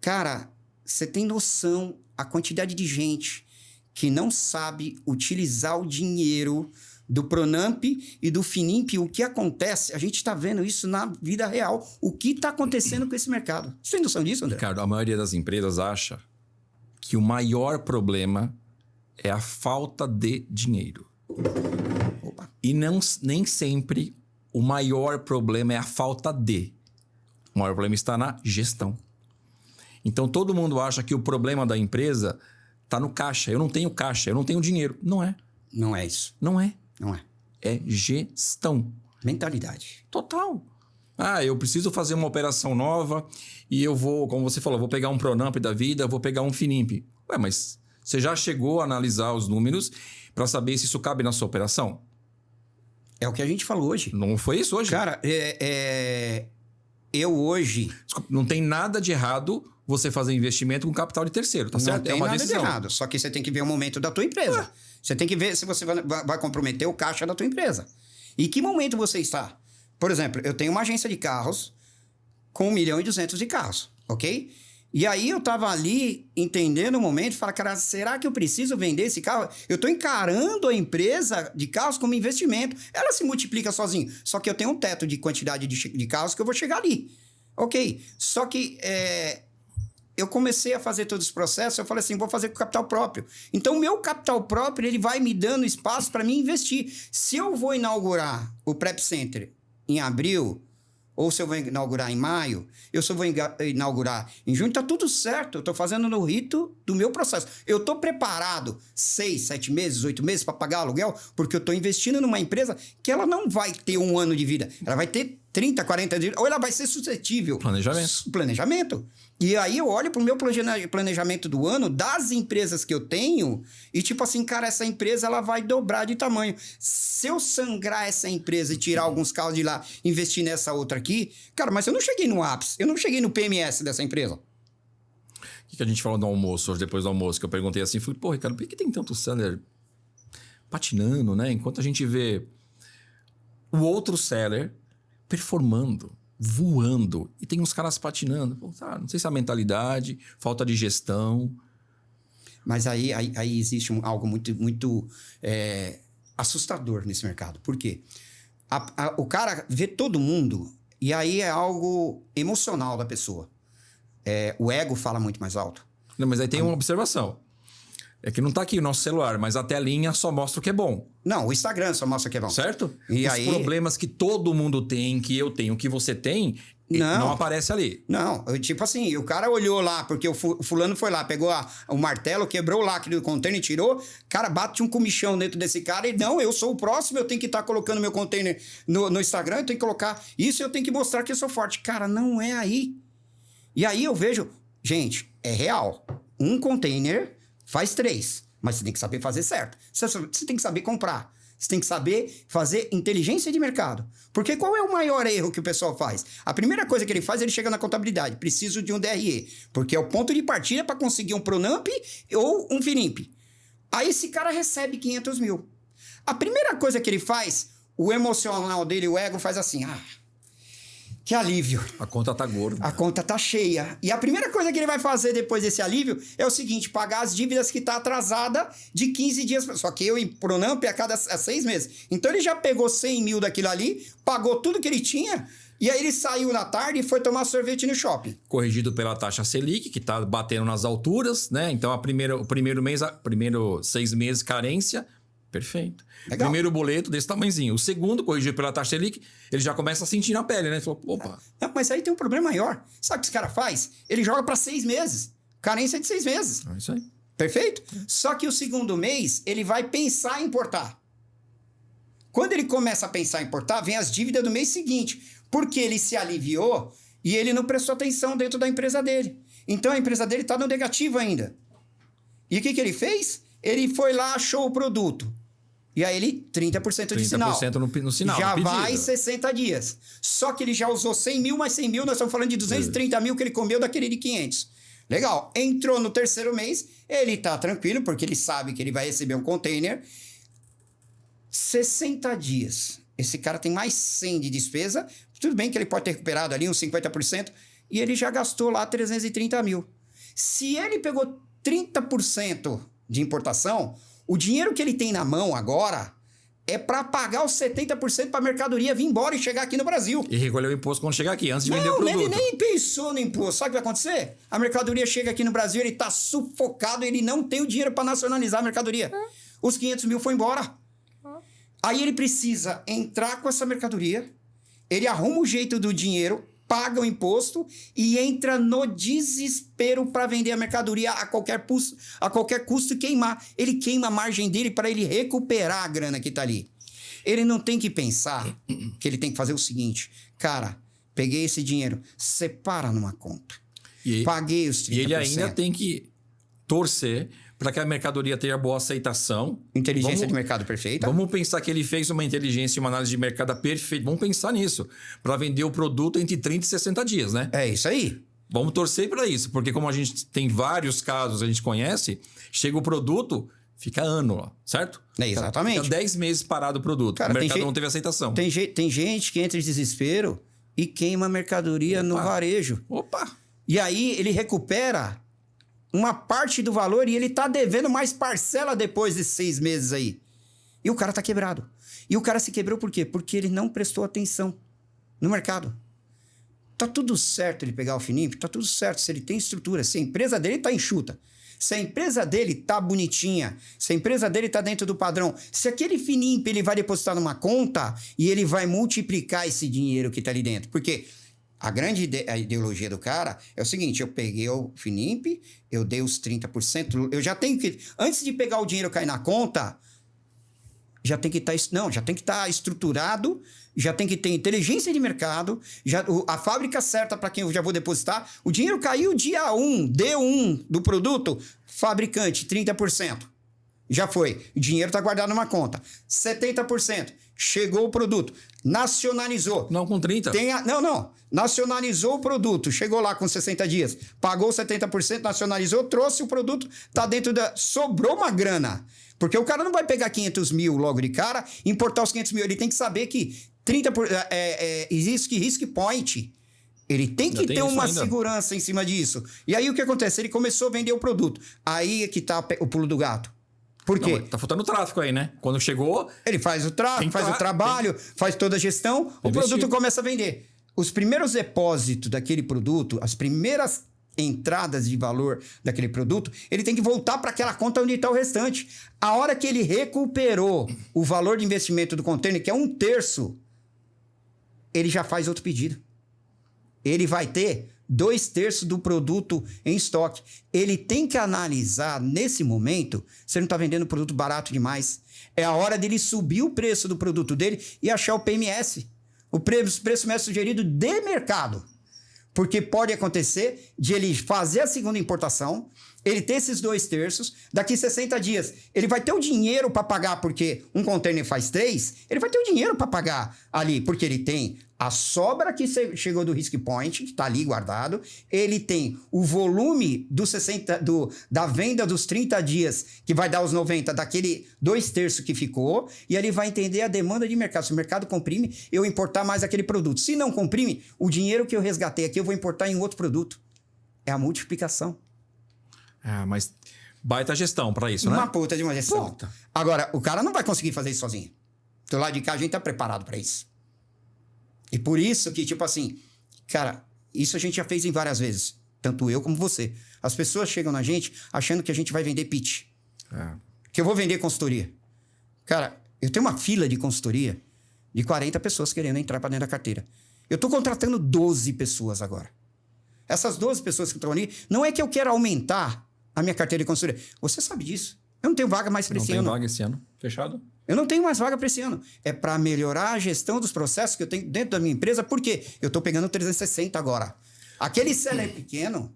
Cara, você tem noção a quantidade de gente que não sabe utilizar o dinheiro do Pronamp e do Finimp? O que acontece? A gente está vendo isso na vida real. O que está acontecendo com esse mercado? Você tem noção disso, André? Ricardo, a maioria das empresas acha que o maior problema é a falta de dinheiro. Opa. E nem sempre o maior problema é a falta de. O maior problema está na gestão. Então, todo mundo acha que o problema da empresa está no caixa. Eu não tenho caixa, eu não tenho dinheiro. Não é. Não é isso. Não é. Não é. É gestão. Mentalidade. Total. Eu preciso fazer uma operação nova e eu vou, como você falou, vou pegar um Pronamp da vida, vou pegar um Finimp. Mas você já chegou a analisar os números para saber se isso cabe na sua operação? É o que a gente falou hoje. Não foi isso hoje? Cara, eu hoje... Desculpa, não tem nada de errado você fazer investimento com capital de terceiro, tá certo? Não tem nada de errado, só que você tem que ver o momento da tua empresa. Você tem que ver se você vai comprometer o caixa da tua empresa. E que momento você está? Por exemplo, eu tenho uma agência de carros, com 1.200.000 de carros, ok? E aí eu tava ali entendendo o momento e falar, cara, será que eu preciso vender esse carro? Eu tô encarando a empresa de carros como investimento. Ela se multiplica sozinha. Só que eu tenho um teto de quantidade de carros que eu vou chegar ali. Ok. Só que eu comecei a fazer todo esse processo, eu falei assim, vou fazer com capital próprio. Então, o meu capital próprio, ele vai me dando espaço para mim investir. Se eu vou inaugurar o Prep Center em abril, ou se eu vou inaugurar em maio, eu só vou inaugurar em junho, tá tudo certo. Eu tô fazendo no rito do meu processo. Eu tô preparado 6, 7 meses, 8 meses para pagar aluguel, porque eu tô investindo numa empresa que ela não vai ter 1 ano de vida. Ela vai ter 30, 40 dias, ou ela vai ser suscetível. Planejamento. E aí eu olho pro meu planejamento do ano, das empresas que eu tenho, e tipo assim, cara, essa empresa ela vai dobrar de tamanho. Se eu sangrar essa empresa e tirar alguns carros de lá, investir nessa outra aqui, cara, mas eu não cheguei no ápice, eu não cheguei no PMS dessa empresa. O que a gente falou no almoço, hoje depois do almoço, que eu perguntei assim, falei, pô, Ricardo, por que tem tanto seller patinando, né? Enquanto a gente vê o outro seller performando, voando, e tem uns caras patinando. Pô, tá, não sei se é a mentalidade, falta de gestão. Mas aí existe algo muito assustador nesse mercado. Por quê? O cara vê todo mundo e aí é algo emocional da pessoa. O ego fala muito mais alto. Não, mas aí tem uma observação. É que não tá aqui o nosso celular, mas a telinha só mostra o que é bom. Não, o Instagram só mostra o que é bom. Certo? E os aí... problemas que todo mundo tem, que eu tenho, que você tem, não aparece ali. Não, tipo assim, o cara olhou lá, porque o fulano foi lá, pegou o martelo, quebrou o lacre do container e tirou, cara, bate um comichão dentro desse cara e não, eu sou o próximo, eu tenho que estar colocando meu container no Instagram, eu tenho que colocar isso, eu tenho que mostrar que eu sou forte. Cara, não é aí. E aí eu vejo, gente, é real. Um container faz 3, mas você tem que saber fazer certo. Você tem que saber comprar. Você tem que saber fazer inteligência de mercado. Porque qual é o maior erro que o pessoal faz? A primeira coisa que ele faz, ele chega na contabilidade. Preciso de um DRE. Porque é o ponto de partida para conseguir um Pronamp ou um Finimp. Aí esse cara recebe 500 mil. A primeira coisa que ele faz, o emocional dele, o ego, faz assim... que alívio. A conta tá gorda. A conta tá cheia. E a primeira coisa que ele vai fazer depois desse alívio é o seguinte, pagar as dívidas que tá atrasada de 15 dias. Só que eu em Pronamp é a cada 6 meses. Então ele já pegou 100 mil daquilo ali, pagou tudo que ele tinha, e aí ele saiu na tarde e foi tomar sorvete no shopping. Corrigido pela taxa Selic, que tá batendo nas alturas, né? Então o primeiro 6 meses carência, perfeito. Legal. Primeiro boleto desse tamanhozinho. O segundo, corrigido pela taxa Selic, ele já começa a sentir na pele, né? Ele falou, opa. Não, mas aí tem um problema maior. Sabe o que esse cara faz? Ele joga para 6 meses. Carência de 6 meses. É isso aí. Perfeito? Só que o segundo mês, ele vai pensar em importar. Quando ele começa a pensar em importar, vem as dívidas do mês seguinte. Porque ele se aliviou e ele não prestou atenção dentro da empresa dele. Então a empresa dele está no negativo ainda. E o que ele fez? Ele foi lá, achou o produto. E aí ele, 30% de sinal. 30% no sinal. Já vai 60 dias. Só que ele já usou 100 mil, mais 100 mil, nós estamos falando de 230 mil que ele comeu daquele de 500. Legal. Entrou no terceiro mês, ele tá tranquilo, porque ele sabe que ele vai receber um container. 60 dias. Esse cara tem mais 100 de despesa. Tudo bem que ele pode ter recuperado ali uns 50%. E ele já gastou lá 330 mil. Se ele pegou 30% de importação... O dinheiro que ele tem na mão agora é para pagar os 70% para a mercadoria vir embora e chegar aqui no Brasil. E recolher o imposto quando chegar aqui, antes de vender o produto. Ele nem pensou no imposto. Sabe o que vai acontecer? A mercadoria chega aqui no Brasil, ele está sufocado, ele não tem o dinheiro para nacionalizar a mercadoria. Os 500 mil foi embora. Aí ele precisa entrar com essa mercadoria, ele arruma o jeito do dinheiro, paga o imposto e entra no desespero para vender a mercadoria a qualquer custo e queimar. Ele queima a margem dele para ele recuperar a grana que está ali. Ele não tem que pensar que ele tem que fazer o seguinte, cara, peguei esse dinheiro, separa numa conta. Paguei os 30%. E ele ainda tem que torcer para que a mercadoria tenha boa aceitação. Inteligência de mercado perfeita. Vamos pensar que ele fez uma inteligência e uma análise de mercado perfeita. Vamos pensar nisso. Para vender o produto entre 30 e 60 dias, né? É isso aí. Vamos torcer para isso. Porque como a gente tem vários casos, a gente conhece, chega o produto, fica ano, ó, certo? Exatamente. Fica 10 meses parado o produto. Cara, o mercado não teve aceitação. Tem gente que entra em desespero e queima a mercadoria no varejo. Opa! E aí ele recupera uma parte do valor e ele tá devendo mais parcela depois desses 6 meses aí. E o cara tá quebrado. E o cara se quebrou por quê? Porque ele não prestou atenção no mercado. Tá tudo certo ele pegar o Finimp, tá tudo certo se ele tem estrutura, se a empresa dele tá enxuta, se a empresa dele tá bonitinha, se a empresa dele tá dentro do padrão, se aquele Finimp ele vai depositar numa conta e ele vai multiplicar esse dinheiro que tá ali dentro. Porque a grande a ideologia do cara é o seguinte, eu peguei o Finimp, eu dei os 30%, eu já tenho que... Antes de pegar o dinheiro cair na conta, já tem que estar estruturado, já tem que ter inteligência de mercado, a fábrica certa para quem eu já vou depositar. O dinheiro caiu dia 1, D1 do produto, fabricante, 30%. Já foi. O dinheiro está guardado numa conta. 70%. Chegou o produto. Nacionalizou. Não, com 30%. Não. Nacionalizou o produto. Chegou lá com 60 dias. Pagou 70%, nacionalizou, trouxe o produto, está dentro da... Sobrou uma grana. Porque o cara não vai pegar 500 mil logo de cara, importar os 500 mil. Ele tem que saber que 30% existe risk point. Ele tem que ter uma segurança em cima disso. E aí o que acontece? Ele começou a vender o produto. Aí é que tá o pulo do gato. Por quê? Não, tá faltando tráfego aí, né? Quando chegou... Ele faz o tráfego, faz o trabalho, faz toda a gestão, o produto começa a vender. Os primeiros depósitos daquele produto, as primeiras entradas de valor daquele produto, ele tem que voltar para aquela conta onde está o restante. A hora que ele recuperou o valor de investimento do container, que é 1/3, ele já faz outro pedido. Ele vai ter 2/3 do produto em estoque. Ele tem que analisar, nesse momento, se ele não está vendendo produto barato demais. É a hora dele subir o preço do produto dele e achar o PMS. O preço médio sugerido de mercado. Porque pode acontecer de ele fazer a segunda importação, ele ter esses 2/3, daqui 60 dias ele vai ter o dinheiro para pagar, porque um container faz 3, ele vai ter o dinheiro para pagar ali, porque ele tem a sobra que chegou do risk point, que está ali guardado, ele tem o volume da venda dos 30 dias, que vai dar os 90, daquele 2/3 que ficou, e ele vai entender a demanda de mercado. Se o mercado comprime, eu importar mais aquele produto. Se não comprime, o dinheiro que eu resgatei aqui, eu vou importar em outro produto. É a multiplicação. Ah, mas baita gestão para isso, né? Uma puta de uma gestão. Puta. Agora, o cara não vai conseguir fazer isso sozinho. Do lado de cá, a gente tá preparado para isso. E por isso que, tipo assim, cara, isso a gente já fez em várias vezes. Tanto eu como você. As pessoas chegam na gente achando que a gente vai vender pitch. Que eu vou vender consultoria. Cara, eu tenho uma fila de consultoria de 40 pessoas querendo entrar para dentro da carteira. Eu tô contratando 12 pessoas agora. Essas 12 pessoas que estão ali, não é que eu quero aumentar a minha carteira de consultoria. Você sabe disso. Eu não tenho vaga mais para esse ano. Não tem vaga esse ano? Fechado? Eu não tenho mais vaga para esse ano. É para melhorar a gestão dos processos que eu tenho dentro da minha empresa. Por quê? Eu estou pegando 360 agora. Aquele seller pequeno,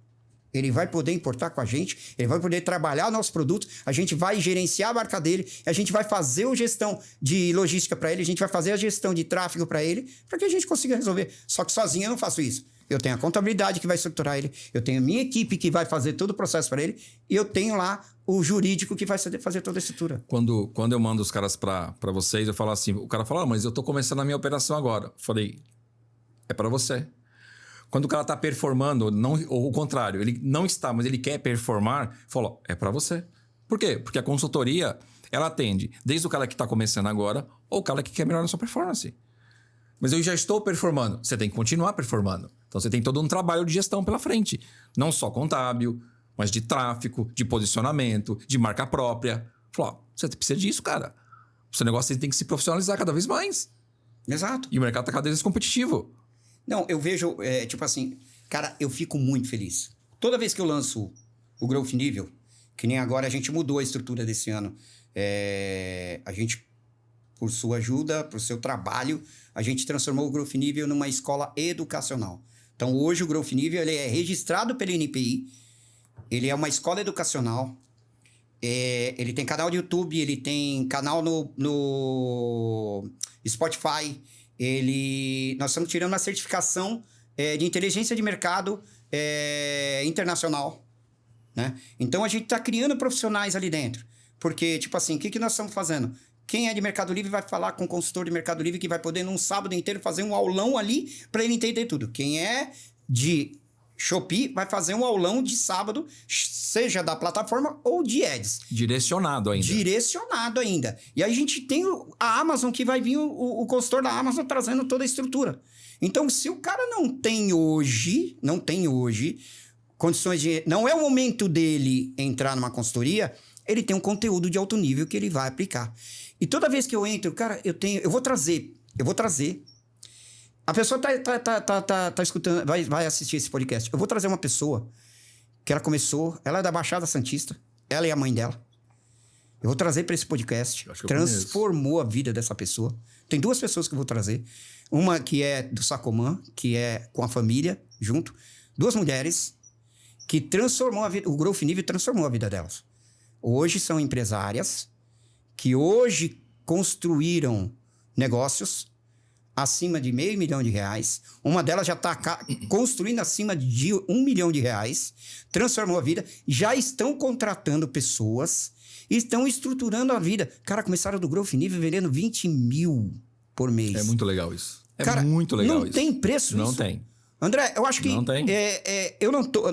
ele vai poder importar com a gente, ele vai poder trabalhar nossos produtos, a gente vai gerenciar a marca dele, a gente vai fazer a gestão de logística para ele, a gente vai fazer a gestão de tráfego para ele, para que a gente consiga resolver. Só que sozinho eu não faço isso. Eu tenho a contabilidade que vai estruturar ele, eu tenho a minha equipe que vai fazer todo o processo para ele, e eu tenho lá o jurídico que vai fazer toda a estrutura. Quando eu mando os caras para vocês, eu falo assim, o cara fala, mas eu tô começando a minha operação agora. Eu falei, é para você. Quando o cara tá performando, não, ou o contrário, ele não está, mas ele quer performar, falou, é para você. Por quê? Porque a consultoria, ela atende desde o cara que tá começando agora, ou o cara que quer melhorar a sua performance. Mas eu já estou performando. Você tem que continuar performando. Então, você tem todo um trabalho de gestão pela frente. Não só contábil, mas de tráfego, de posicionamento, de marca própria. Falou, você precisa disso, cara. O seu negócio tem que se profissionalizar cada vez mais. Exato. E o mercado está cada vez mais competitivo. Não, eu vejo, tipo assim, cara, eu fico muito feliz. Toda vez que eu lanço o Growth Nível, que nem agora a gente mudou a estrutura desse ano, a gente, por sua ajuda, por seu trabalho, a gente transformou o Growth Nível numa escola educacional. Então, hoje o Growth Nível ele é registrado pela NPI, ele é uma escola educacional, ele tem canal de YouTube, ele tem canal no Spotify, nós estamos tirando uma certificação de inteligência de mercado internacional, né? Então, a gente está criando profissionais ali dentro. Porque, tipo assim, o que nós estamos fazendo? Quem é de Mercado Livre vai falar com o consultor de Mercado Livre que vai poder, num sábado inteiro, fazer um aulão ali para ele entender tudo. Quem é de Shopee vai fazer um aulão de sábado, seja da plataforma ou de ads. Direcionado ainda. Direcionado ainda. E aí a gente tem a Amazon, que vai vir o consultor da Amazon trazendo toda a estrutura. Então, se o cara não tem hoje condições de... Não é o momento dele entrar numa consultoria, ele tem um conteúdo de alto nível que ele vai aplicar. E toda vez que eu entro, cara, eu vou trazer. A pessoa tá escutando, vai assistir esse podcast. Eu vou trazer uma pessoa que ela é da Baixada Santista, ela e a mãe dela. Eu vou trazer para esse podcast. Transformou a vida dessa pessoa. Tem 2 pessoas que eu vou trazer. Uma que é do Sacomã, que é com a família, junto. 2 mulheres que transformou a vida... O Growth Nível transformou a vida delas. Hoje são empresárias que hoje construíram negócios acima de R$500 mil. Uma delas já está construindo acima de R$1 milhão. Transformou a vida. Já estão contratando pessoas. Estão estruturando a vida. Cara, começaram do Growth Nível vendendo 20 mil por mês. É muito legal isso. Cara, muito legal isso. Não tem preço não isso? Tem. André, eu acho que... Não tem.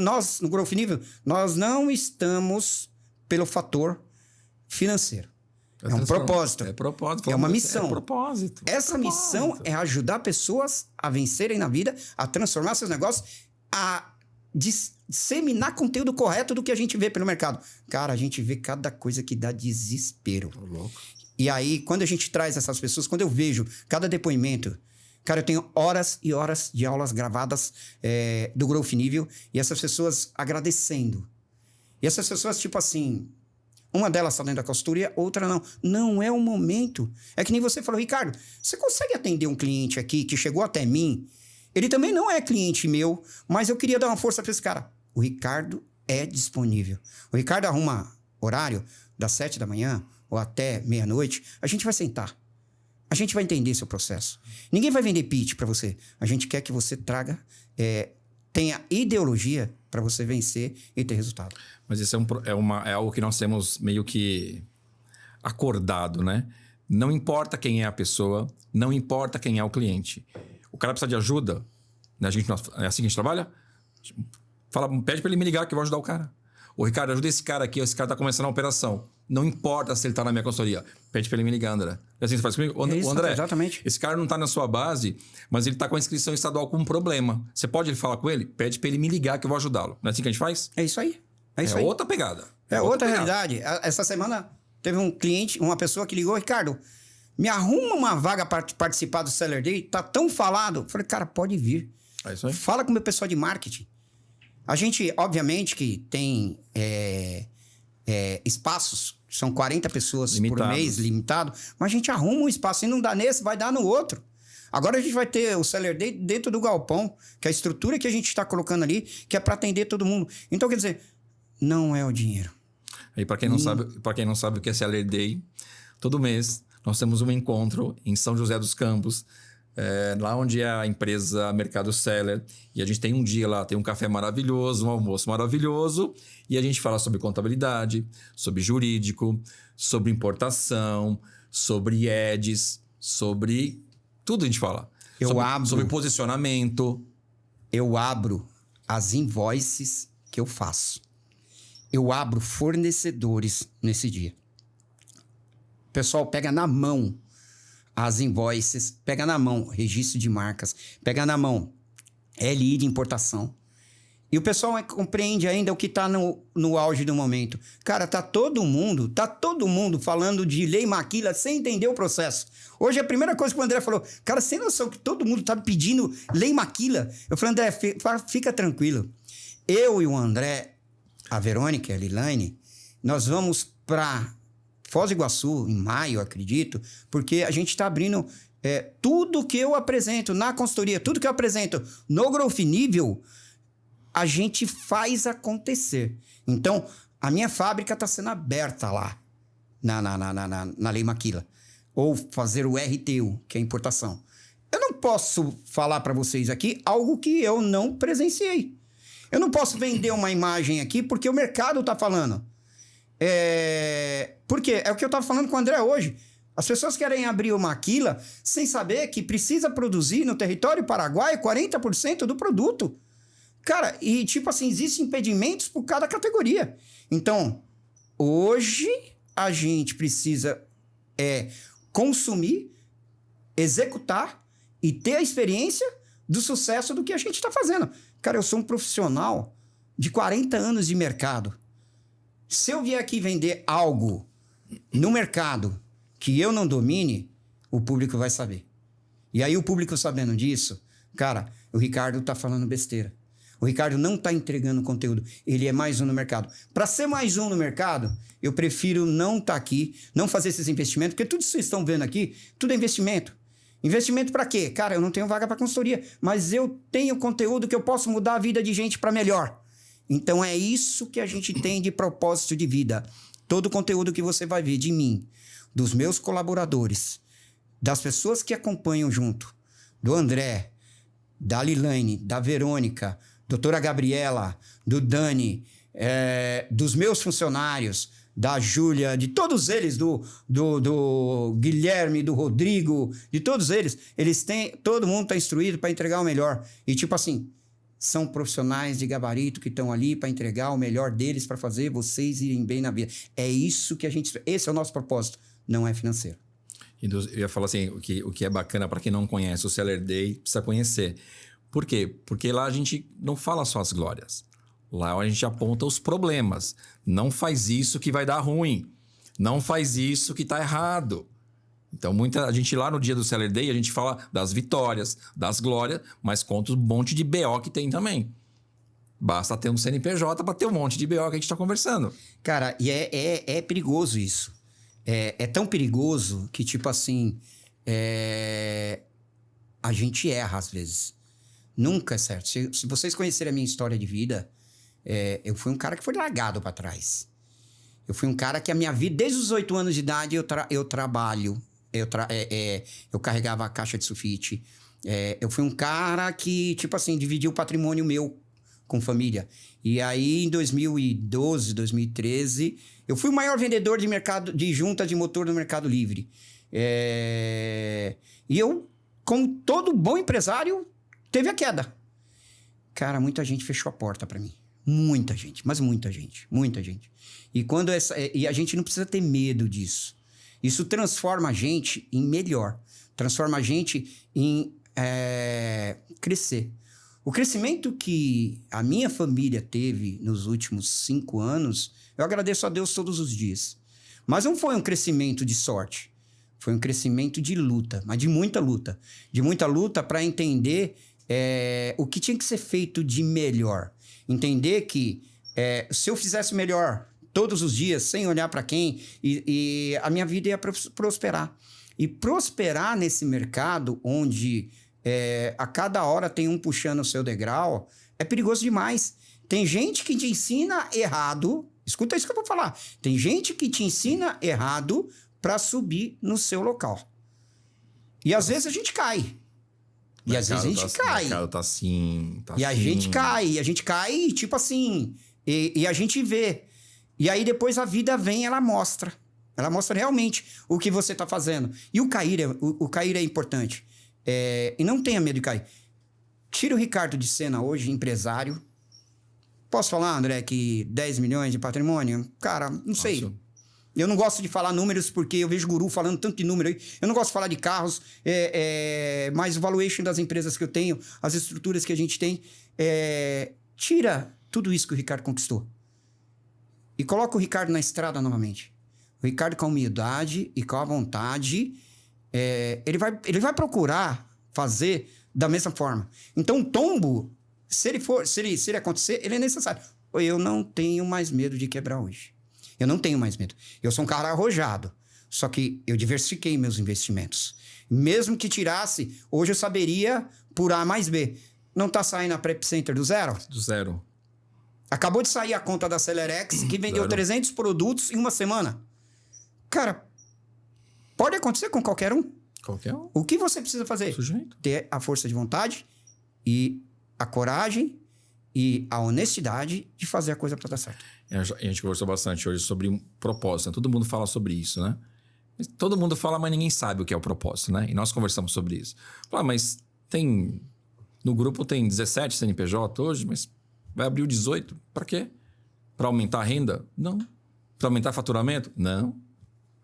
Nós, no Growth Nível, nós não estamos pelo fator financeiro. É um propósito. É propósito. É uma missão. É propósito. Essa missão é ajudar pessoas a vencerem na vida, a transformar seus negócios, a disseminar conteúdo correto do que a gente vê pelo mercado. Cara, a gente vê cada coisa que dá desespero. Louco. E aí, quando a gente traz essas pessoas, quando eu vejo cada depoimento... Cara, eu tenho horas e horas de aulas gravadas do Growth Nível e essas pessoas agradecendo. E essas pessoas, tipo assim... Uma delas está dentro da consultoria, outra não. Não é o momento. É que nem você falou, Ricardo, você consegue atender um cliente aqui que chegou até mim? Ele também não é cliente meu, mas eu queria dar uma força para esse cara. O Ricardo é disponível. O Ricardo arruma horário das 7 da manhã ou até meia-noite. A gente vai sentar. A gente vai entender seu processo. Ninguém vai vender pitch para você. A gente quer que você tenha ideologia para você vencer e ter resultado. Mas isso é algo que nós temos meio que acordado, né? Não importa quem é a pessoa, não importa quem é o cliente. O cara precisa de ajuda, né? É assim que a gente trabalha? Pede para ele me ligar que eu vou ajudar o cara. Ô, Ricardo, ajuda esse cara aqui, esse cara tá começando a operação. Não importa se ele tá na minha consultoria. Pede para ele me ligar, André. É assim que você faz comigo? André, exatamente. Esse cara não tá na sua base, mas ele tá com a inscrição estadual com um problema. Você pode falar com ele? Pede para ele me ligar que eu vou ajudá-lo. Não é assim que a gente faz? É isso aí. É isso aí. Outra pegada. É outra realidade. Essa semana teve um cliente, uma pessoa que ligou, Ricardo, me arruma uma vaga para participar do Seller Day, tá tão falado. Eu falei, cara, pode vir. É isso aí. Fala com o meu pessoal de marketing. A gente, obviamente, que tem espaços, são 40 pessoas por mês, limitado, mas a gente arruma um espaço, se não dá nesse, vai dar no outro. Agora a gente vai ter o Seller Day dentro do galpão, que é a estrutura que a gente está colocando ali, que é para atender todo mundo. Então, quer dizer, não é o dinheiro. E para quem não sabe o que é Seller Day, todo mês nós temos um encontro em São José dos Campos, lá onde é a empresa Mercado Seller, e a gente tem um dia lá, tem um café maravilhoso, um almoço maravilhoso, e a gente fala sobre contabilidade, sobre jurídico, sobre importação, sobre ads, sobre tudo a gente fala. Sobre posicionamento. Eu abro as invoices que eu faço. Eu abro fornecedores nesse dia. O pessoal pega na mão as invoices, pega na mão registro de marcas, pega na mão LI de importação. E o pessoal compreende ainda o que está no auge do momento. Cara, tá todo mundo falando de lei maquila sem entender o processo. Hoje a primeira coisa que o André falou, cara, sem noção que todo mundo tá pedindo lei maquila. Eu falei, André, fica tranquilo. Eu e o André, a Verônica e a Lilaine, nós vamos para Foz do Iguaçu, em maio, acredito, porque a gente está abrindo tudo que eu apresento na consultoria, tudo que eu apresento no Growth Nível, a gente faz acontecer. Então, a minha fábrica está sendo aberta lá, na Lei Maquila. Ou fazer o RTU, que é a importação. Eu não posso falar para vocês aqui algo que eu não presenciei. Eu não posso vender uma imagem aqui porque o mercado está falando. Por quê? É o que eu estava falando com o André hoje. As pessoas querem abrir uma maquila sem saber que precisa produzir no território paraguaio 40% do produto. Cara, e tipo assim, existem impedimentos por cada categoria. Então, hoje a gente precisa consumir, executar e ter a experiência do sucesso do que a gente está fazendo. Cara, eu sou um profissional de 40 anos de mercado. Se eu vier aqui vender algo no mercado que eu não domine, o público vai saber. E aí o público sabendo disso, cara, o Ricardo tá falando besteira. O Ricardo não tá entregando conteúdo. Ele é mais um no mercado. Para ser mais um no mercado, eu prefiro não estar aqui, não fazer esses investimentos, porque tudo que vocês estão vendo aqui, tudo é investimento. Investimento para quê? Cara, eu não tenho vaga para consultoria, mas eu tenho conteúdo que eu posso mudar a vida de gente para melhor. Então é isso que a gente tem de propósito de vida. Todo o conteúdo que você vai ver de mim, dos meus colaboradores, das pessoas que acompanham junto, do André, da Lilaine, da Verônica, doutora Gabriela, do Dani, dos meus funcionários, da Júlia, de todos eles, do Guilherme, do Rodrigo, de todos eles, todo mundo está instruído para entregar o melhor. E tipo assim, são profissionais de gabarito que estão ali para entregar o melhor deles, para fazer vocês irem bem na vida. É isso que esse é o nosso propósito, não é financeiro. Eu ia falar assim, o que é bacana para quem não conhece o Seller Day, precisa conhecer. Por quê? Porque lá a gente não fala só as glórias. Lá a gente aponta os problemas. Não faz isso que vai dar ruim. Não faz isso que está errado. Então, a gente lá no dia do Seller Day, a gente fala das vitórias, das glórias, mas conta um monte de BO que tem também. Basta ter um CNPJ para ter um monte de BO que a gente está conversando. Cara, e é perigoso isso. É tão perigoso que, tipo assim, a gente erra às vezes. Nunca é certo. Se vocês conhecerem a minha história de vida, eu fui um cara que foi largado para trás. Eu fui um cara que a minha vida, desde os 8 anos de idade, eu trabalho. Eu carregava a caixa de sulfite. Eu fui um cara que, tipo assim, dividia o patrimônio meu com família. E aí, em 2012, 2013, eu fui o maior vendedor de junta de motor no Mercado Livre. E eu, como todo bom empresário, teve a queda. Cara, muita gente fechou a porta para mim. Muita gente, mas muita gente. Muita gente. E a gente não precisa ter medo disso. Isso transforma a gente em melhor. Transforma a gente em crescer. O crescimento que a minha família teve nos últimos 5 anos, eu agradeço a Deus todos os dias. Mas não foi um crescimento de sorte. Foi um crescimento de luta, mas de muita luta. De muita luta para entender o que tinha que ser feito de melhor. Entender que se eu fizesse melhor todos os dias, sem olhar para quem, e a minha vida ia prosperar. E prosperar nesse mercado onde a cada hora tem um puxando o seu degrau, é perigoso demais. Tem gente que te ensina errado. Escuta isso que eu vou falar. Tem gente que te ensina errado para subir no seu local. E às vezes a gente cai. E às vezes a gente cai. O mercado tá assim, e a gente cai, tipo assim, e a gente vê. E aí depois a vida vem, ela mostra. Ela mostra realmente o que você tá fazendo. E o cair é importante. E não tenha medo de cair. Tira o Ricardo de cena hoje, empresário. Posso falar, André, que 10 milhões de patrimônio? Cara, não sei. Nossa. Eu não gosto de falar números porque eu vejo guru falando tanto de número aí. Eu não gosto de falar de carros, mas o valuation das empresas que eu tenho, as estruturas que a gente tem, tira tudo isso que o Ricardo conquistou. E coloca o Ricardo na estrada novamente. O Ricardo com a humildade e com a vontade, ele vai procurar fazer da mesma forma. Então, o tombo, se ele acontecer, ele é necessário. Eu não tenho mais medo de quebrar hoje. Eu não tenho mais medo. Eu sou um cara arrojado. Só que eu diversifiquei meus investimentos. Mesmo que tirasse, hoje eu saberia por A mais B. Não tá saindo a Prep Center do zero? Do zero. Acabou de sair a conta da Celerex, que vendeu 300 produtos em uma semana. Cara, pode acontecer com qualquer um. Qualquer um. O que você precisa fazer? Sujeito. Ter a força de vontade e a coragem e a honestidade de fazer a coisa para dar certo. A gente conversou bastante hoje sobre um propósito, né? Todo mundo fala sobre isso, né? Todo mundo fala, mas ninguém sabe o que é o propósito, né? E nós conversamos sobre isso. Fala, mas no grupo tem 17 CNPJ hoje, mas vai abrir o 18. Para quê? Para aumentar a renda? Não. Para aumentar o faturamento? Não.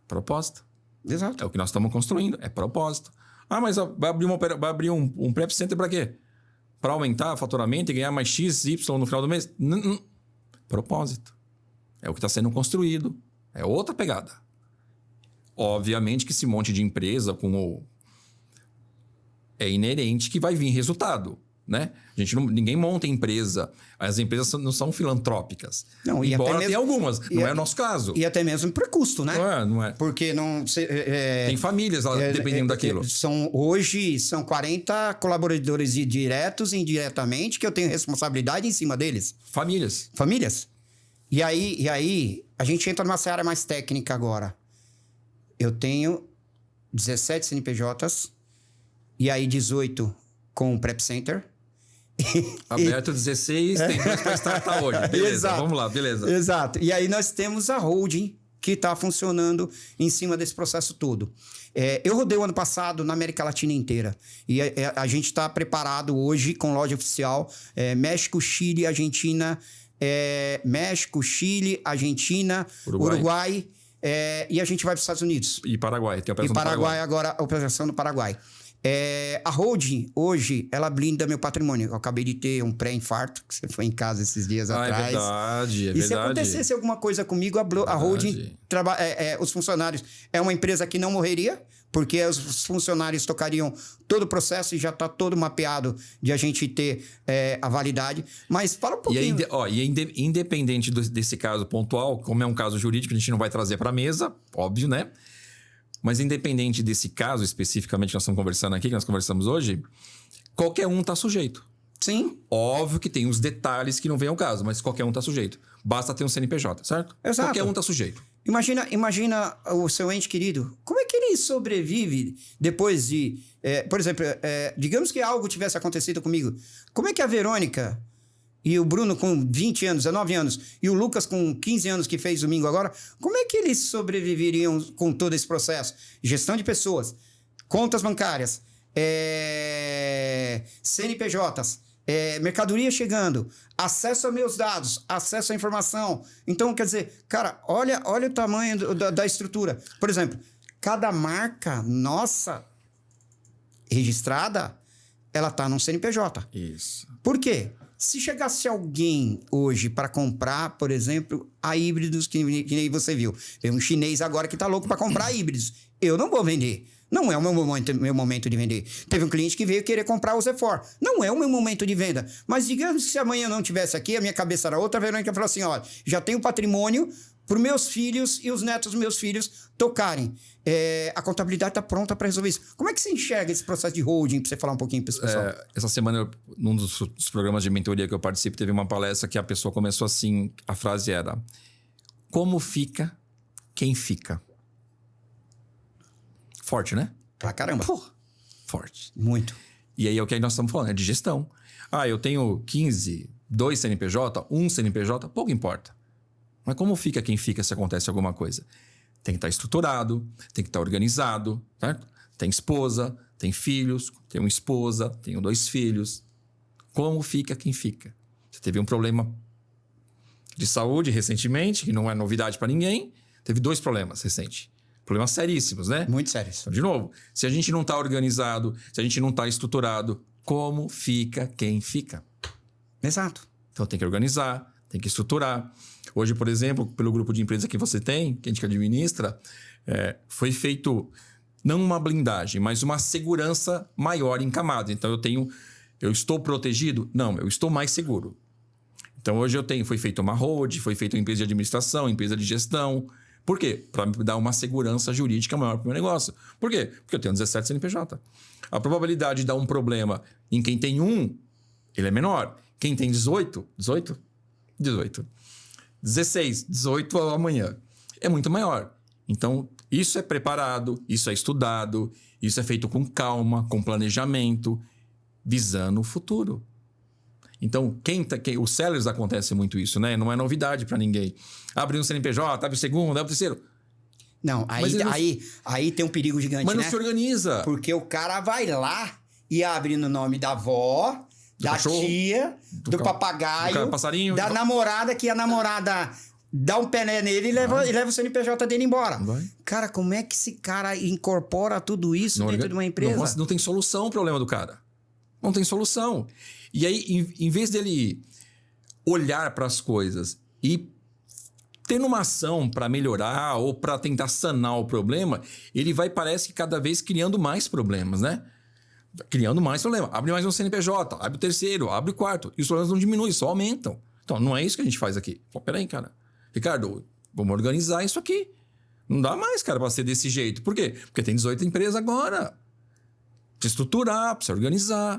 Propósito. Exato. É o que nós estamos construindo, é propósito. Ah, mas vai abrir um prep center para quê? Para aumentar o faturamento e ganhar mais X, Y no final do mês? Não. Propósito. É o que está sendo construído. É outra pegada. Obviamente que esse monte de empresa é inerente que vai vir resultado, né? Ninguém monta empresa. As empresas não são filantrópicas. Não, embora tenha algumas. Não é o nosso caso. E até mesmo por custo, né? Não é. Porque não... Tem famílias lá dependendo daquilo. Hoje são 40 colaboradores diretos e indiretamente que eu tenho responsabilidade em cima deles. Famílias. E aí a gente entra numa seara mais técnica agora. Eu tenho 17 CNPJs e aí 18 com o Prep Center. Aberto 16, tem 2 para startar hoje. Beleza, Exato. Vamos lá, beleza. Exato. E aí nós temos a holding que está funcionando em cima desse processo todo. Eu rodei o ano passado na América Latina inteira. E a gente está preparado hoje com loja oficial. México, Chile, Argentina... México, Chile, Argentina, Uruguai e a gente vai para os Estados Unidos. E Paraguai, tem a operação do Paraguai. Agora, a operação do Paraguai. A holding, hoje, ela blinda meu patrimônio. Eu acabei de ter um pré-infarto, que você foi em casa esses dias atrás. É verdade. E se acontecesse alguma coisa comigo, a holding, os funcionários... É uma empresa que não morreria, porque os funcionários tocariam todo o processo e já está todo mapeado de a gente ter a validade. Mas fala um pouquinho... Independente desse caso pontual, como é um caso jurídico, a gente não vai trazer para a mesa, óbvio, né? Mas independente desse caso especificamente que nós estamos conversando aqui, que nós conversamos hoje, qualquer um está sujeito. Sim. Óbvio que tem os detalhes que não vem ao caso, mas qualquer um está sujeito. Basta ter um CNPJ, certo? Exato. Qualquer um está sujeito. Imagina o seu ente querido. Como é que ele sobrevive depois de... por exemplo, digamos que algo tivesse acontecido comigo. Como é que a Verônica e o Bruno com 20 anos, 19 anos, e o Lucas com 15 anos que fez domingo agora, como é que eles sobreviveriam com todo esse processo? Gestão de pessoas, contas bancárias, CNPJs, mercadoria chegando, acesso a meus dados, acesso à informação. Então, quer dizer, cara, olha o tamanho da estrutura. Por exemplo, cada marca nossa registrada, ela está num CNPJ. Isso. Por quê? Se chegasse alguém hoje para comprar, por exemplo, a híbridos, que nem você viu. Tem um chinês agora que está louco para comprar híbridos. Eu não vou vender. Não é o meu momento de vender. Teve um cliente que veio querer comprar o Z4. Não é o meu momento de venda. Mas digamos que se amanhã não tivesse aqui, a minha cabeça era outra, a Verônica falou assim, olha, já tenho patrimônio para os meus filhos e os netos dos meus filhos tocarem. A contabilidade está pronta para resolver isso. Como é que você enxerga esse processo de holding, para você falar um pouquinho para esse pessoal? Essa semana, num dos programas de mentoria que eu participo, teve uma palestra que a pessoa começou assim, a frase era: como fica quem fica? Forte, né? Pra caramba. Porra, forte. Muito. E aí é o que nós estamos falando, é de gestão. Eu tenho 15, 2 CNPJ, 1 CNPJ, pouco importa. Mas como fica quem fica se acontece alguma coisa? Tem que estar estruturado, tem que estar organizado, certo? Tem esposa, tem filhos, tenho esposa, tenho 2 filhos. Como fica quem fica? Você teve um problema de saúde recentemente, que não é novidade para ninguém. Teve 2 problemas recentes. Problemas seríssimos, né? Muito sérios. Então, de novo, se a gente não está organizado, se a gente não está estruturado, como fica quem fica? Exato. Então tem que organizar, tem que estruturar. Hoje, por exemplo, pelo grupo de empresas que você tem, que a gente administra, foi feito não uma blindagem, mas uma segurança maior em camada. Então eu estou protegido? Não, eu estou mais seguro. Então hoje foi feita uma hold, foi feita uma empresa de administração, empresa de gestão. Por quê? Para me dar uma segurança jurídica maior para o meu negócio. Por quê? Porque eu tenho 17 CNPJ. A probabilidade de dar um problema em quem tem 1, ele é menor. Quem tem 18, 16, 18 amanhã, é muito maior. Então, isso é preparado, isso é estudado, isso é feito com calma, com planejamento, visando o futuro. Então, os sellers acontece muito isso, né? Não é novidade para ninguém. Abre um CNPJ, abre o segundo, abre o terceiro. Não, aí tem um perigo gigante, Mas não né? se organiza. Porque o cara vai lá e abre no nome da avó, da cachorro, tia, do papagaio, passarinho, da namorada, que a namorada dá um pé nele e leva o CNPJ dele embora. Vai. Cara, como é que esse cara incorpora tudo isso dentro de uma empresa? Não tem solução o problema do cara. Não tem solução. E aí, em vez dele olhar para as coisas e ter uma ação para melhorar ou para tentar sanar o problema, ele vai, parece que cada vez criando mais problemas, né? Criando mais problema. Abre mais um CNPJ, abre o terceiro, abre o quarto. E os problemas não diminuem, só aumentam. Então, não é isso que a gente faz aqui. Pô, peraí, cara. Ricardo, vamos organizar isso aqui. Não dá mais, cara, para ser desse jeito. Por quê? Porque tem 18 empresas agora. Precisa estruturar, precisa organizar.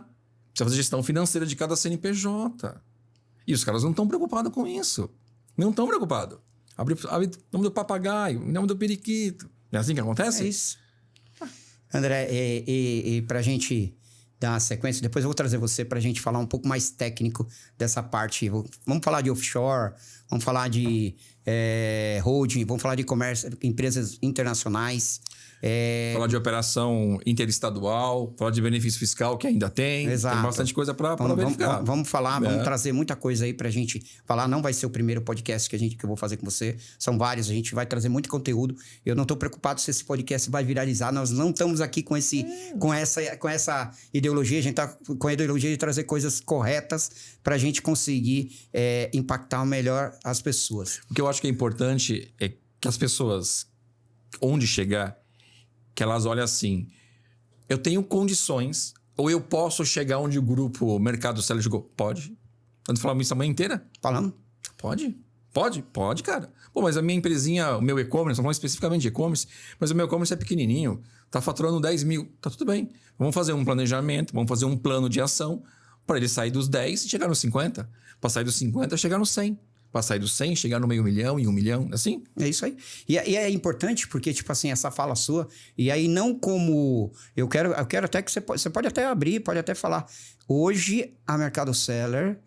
Precisa fazer gestão financeira de cada CNPJ. E os caras não estão preocupados com isso. Não estão preocupados. Abre nome do papagaio, nome do periquito. Não é assim que acontece? É isso. André, e para a gente dar uma sequência, depois eu vou trazer você para a gente falar um pouco mais técnico dessa parte. Vamos falar de offshore, vamos falar de holding, vamos falar de comércio, empresas internacionais. Falar de operação interestadual, falar de benefício fiscal, que ainda tem. Exato. Tem bastante coisa para verificar. Vamos falar, vamos trazer muita coisa aí pra gente falar. Não vai ser o primeiro podcast que eu vou fazer com você. São vários, a gente vai trazer muito conteúdo. Eu não tô preocupado se esse podcast vai viralizar. Nós não estamos aqui com essa ideologia. A gente tá com a ideologia de trazer coisas corretas pra gente conseguir impactar melhor as pessoas. O que eu acho que é importante é que as pessoas, onde chegar, que elas olhem assim, eu tenho condições, ou eu posso chegar onde o grupo Mercado Seller chegou? Pode. Nós falamos isso a manhã inteira? Falando? Pode, cara. Pô, mas a minha empresinha, o meu e-commerce, não falando especificamente de e-commerce, mas o meu e-commerce é pequenininho, tá faturando 10 mil, tá tudo bem. Vamos fazer um planejamento, vamos fazer um plano de ação para ele sair dos 10 e chegar nos 50. Para sair dos 50 e chegar nos 100. Para sair dos 100, chegar no meio milhão e 1 milhão, assim? É isso aí. E é importante porque, tipo assim, essa fala sua, e aí não como... Eu quero até que você pode até abrir, pode até falar. Hoje, a Mercado Seller,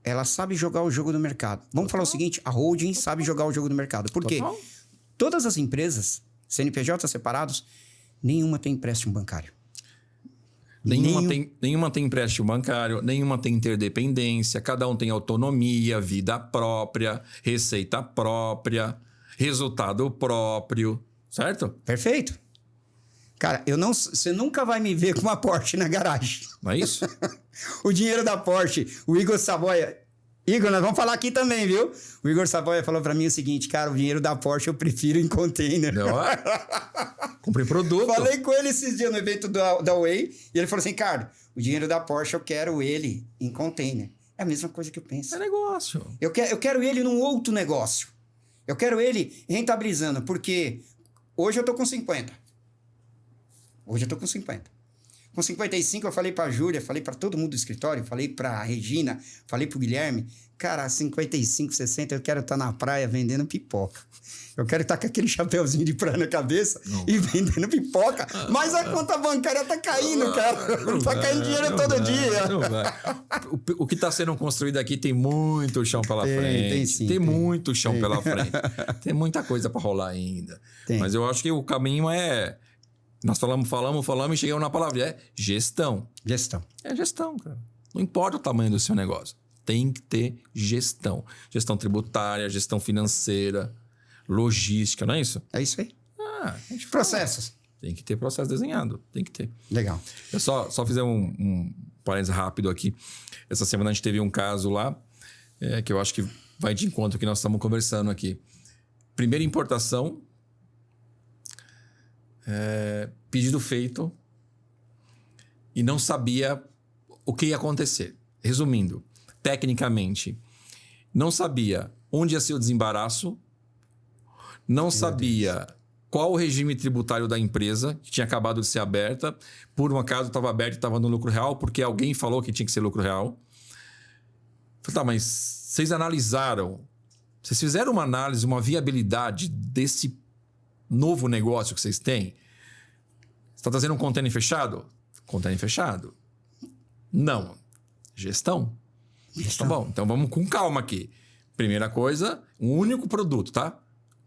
ela sabe jogar o jogo do mercado. Vamos falar o seguinte, a holding sabe jogar o jogo do mercado. Por quê? Todas as empresas, CNPJ separados, nenhuma tem empréstimo bancário. Nenhuma tem empréstimo bancário, nenhuma tem interdependência, cada um tem autonomia, vida própria, receita própria, resultado próprio, certo? Perfeito. Cara, você nunca vai me ver com uma Porsche na garagem. Não é isso? O dinheiro da Porsche, o Igor Savoia... Igor, nós vamos falar aqui também, viu? O Igor Savoia falou pra mim o seguinte, cara, o dinheiro da Porsche eu prefiro em container. Não, comprei produto. Falei com ele esses dias no evento da Way e ele falou assim, Ricardo, o dinheiro da Porsche eu quero ele em container. É a mesma coisa que eu penso. É negócio. Eu quero ele num outro negócio. Eu quero ele rentabilizando, porque hoje eu tô com 50. Com 55, eu falei pra Júlia, falei pra todo mundo do escritório, falei pra Regina, falei pro Guilherme. Cara, 55, 60, eu quero estar na praia vendendo pipoca. Eu quero estar com aquele chapeuzinho de praia na cabeça e vendendo pipoca. Mas a conta bancária tá caindo, cara. Tá caindo dinheiro todo dia. Não vai. O que tá sendo construído aqui tem muito chão pela frente. Tem muito chão pela frente. Tem muita coisa pra rolar ainda. Mas eu acho que o caminho é... Nós falamos e chegamos na palavra. É gestão. Gestão. É gestão, cara. Não importa o tamanho do seu negócio. Tem que ter gestão. Gestão tributária, gestão financeira, logística, não é isso? É isso aí. Processos. Tem que ter processo desenhado. Tem que ter. Legal. Eu só fizer um parênteses rápido aqui. Essa semana a gente teve um caso lá, que eu acho que vai de encontro que nós estamos conversando aqui. Primeira importação... pedido feito e não sabia o que ia acontecer. Resumindo, tecnicamente, não sabia onde ia ser o desembaraço, não sabia qual o regime tributário da empresa, que tinha acabado de ser aberta, por um acaso estava aberto e estava no lucro real, porque alguém falou que tinha que ser lucro real. Falei, tá, mas vocês analisaram, vocês fizeram uma análise, uma viabilidade desse novo negócio que vocês têm? Você está trazendo um container fechado? Container fechado. Não. Gestão. Tá bom, então vamos com calma aqui. Primeira coisa, um único produto, tá?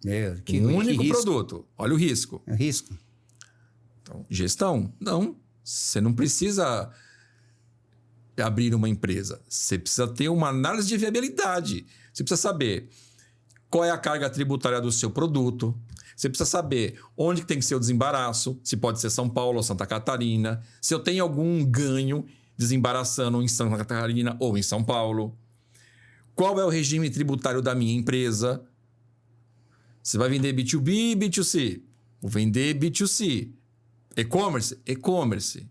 Um único produto. Olha o risco. É o risco. Então, gestão? Não. Você não precisa abrir uma empresa. Você precisa ter uma análise de viabilidade. Você precisa saber qual é a carga tributária do seu produto. Você precisa saber onde tem que ser o desembaraço, se pode ser São Paulo ou Santa Catarina, se eu tenho algum ganho desembaraçando em Santa Catarina ou em São Paulo. Qual é o regime tributário da minha empresa? Você vai vender B2B, B2C. Vou vender B2C. E-commerce? E-commerce.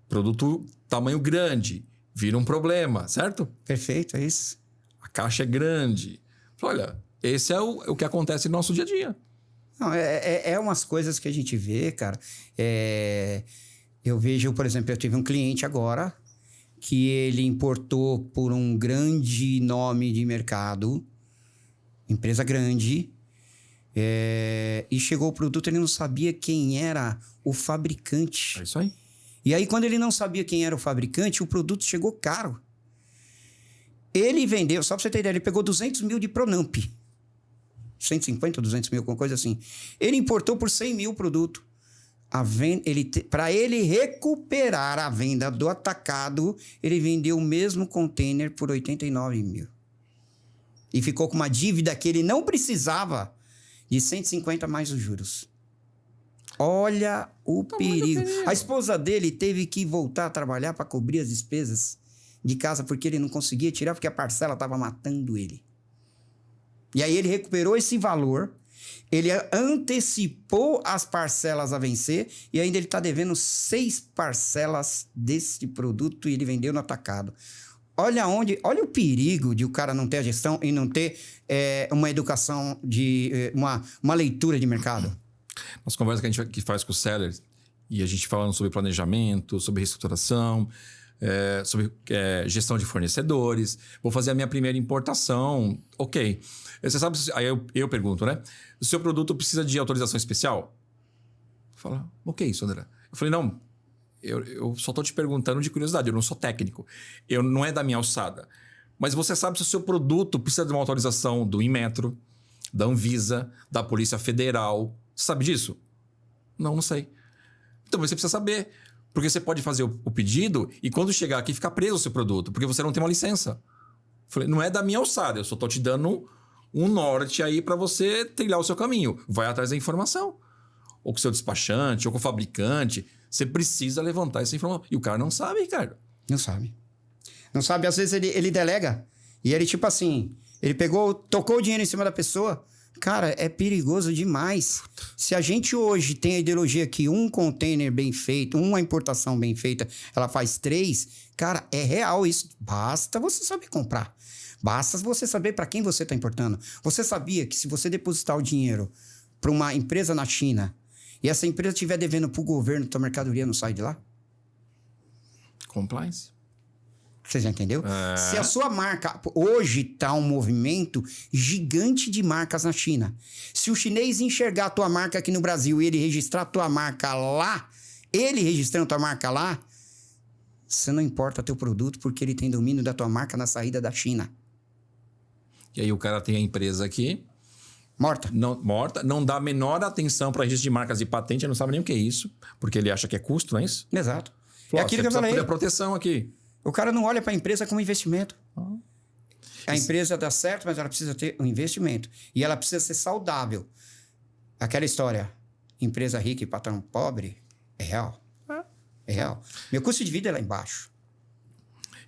Produto tamanho grande. Vira um problema, certo? Perfeito, é isso. A caixa é grande. Olha, esse é o que acontece no nosso dia a dia. Não, é umas coisas que a gente vê, cara. Eu vejo, por exemplo, eu tive um cliente agora que ele importou por um grande nome de mercado, empresa grande, e chegou o produto, ele não sabia quem era o fabricante. É isso aí. E aí, quando ele não sabia quem era o fabricante, o produto chegou caro. Ele vendeu, só pra você ter ideia, ele pegou 200 mil de Pronamp. 150, 200 mil, alguma coisa assim. Ele importou por 100 mil o produto. Para ele recuperar a venda do atacado, ele vendeu o mesmo container por 89 mil. E ficou com uma dívida que ele não precisava de 150 mais os juros. Olha o perigo. A esposa dele teve que voltar a trabalhar para cobrir as despesas de casa porque ele não conseguia tirar, porque a parcela estava matando ele. E aí ele recuperou esse valor, ele antecipou as parcelas a vencer e ainda ele está devendo 6 parcelas desse produto e ele vendeu no atacado. Olha o perigo de o cara não ter a gestão e não ter uma educação, uma leitura de mercado. Nas conversas que a gente faz com os sellers, e a gente falando sobre planejamento, sobre reestruturação, sobre gestão de fornecedores, vou fazer a minha primeira importação, ok. Você sabe, aí eu pergunto, né? O seu produto precisa de autorização especial? Fala, o que é isso, André? Eu falei, não, eu só estou te perguntando de curiosidade, eu não sou técnico, não é da minha alçada. Mas você sabe se o seu produto precisa de uma autorização do Inmetro, da Anvisa, da Polícia Federal. Você sabe disso? Não sei. Então você precisa saber. Porque você pode fazer o pedido e quando chegar aqui ficar preso o seu produto, porque você não tem uma licença. Falei, não é da minha alçada, eu só estou te dando um norte aí para você trilhar o seu caminho. Vai atrás da informação. Ou com o seu despachante, ou com o fabricante. Você precisa levantar essa informação. E o cara não sabe, Ricardo. Não sabe. Não sabe, às vezes ele delega. E ele tipo assim, ele tocou o dinheiro em cima da pessoa. Cara, é perigoso demais. Se a gente hoje tem a ideologia que um container bem feito, uma importação bem feita, ela faz 3, cara, é real isso. Basta você saber comprar. Basta você saber para quem você está importando. Você sabia que se você depositar o dinheiro para uma empresa na China e essa empresa estiver devendo para o governo, tua mercadoria não sai de lá? Compliance. Você já entendeu? Se a sua marca... Hoje está um movimento gigante de marcas na China. Se o chinês enxergar a tua marca aqui no Brasil e ele registrar a tua marca lá, ele registrando a tua marca lá, você não importa teu produto porque ele tem domínio da tua marca na saída da China. E aí o cara tem a empresa aqui... Morta. Não dá a menor atenção para registro de marcas e patente, ele não sabe nem o que é isso, porque ele acha que é custo, não é isso? Exato. Pô, é aquilo que eu falei. A proteção aqui. O cara não olha para a empresa como investimento. A empresa dá certo, mas ela precisa ter um investimento. E ela precisa ser saudável. Aquela história, empresa rica e patrão pobre, é real. É real. Meu custo de vida é lá embaixo.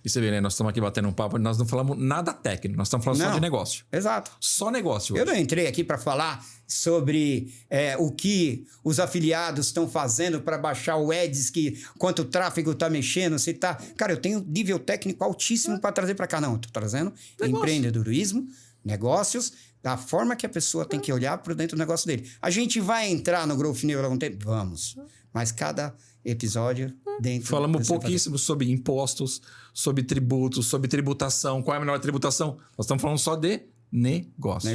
E você vê, né? Nós estamos aqui batendo um papo, nós não falamos nada técnico, nós estamos falando só de negócio. Exato. Só negócio hoje. Eu não entrei aqui para falar sobre o que os afiliados estão fazendo para baixar o Ads, quanto o tráfego está mexendo, se tá... Cara, eu tenho nível técnico altíssimo para trazer para cá. Não, estou trazendo empreendedorismo, negócios, da forma que a pessoa tem que olhar para dentro do negócio dele. A gente vai entrar no Growth Nível algum tempo? Vamos. Mas cada episódio dentro... Falamos pouquíssimo sobre impostos, sobre tributos, sobre tributação. Qual é a menor tributação? Nós estamos falando só de negócio.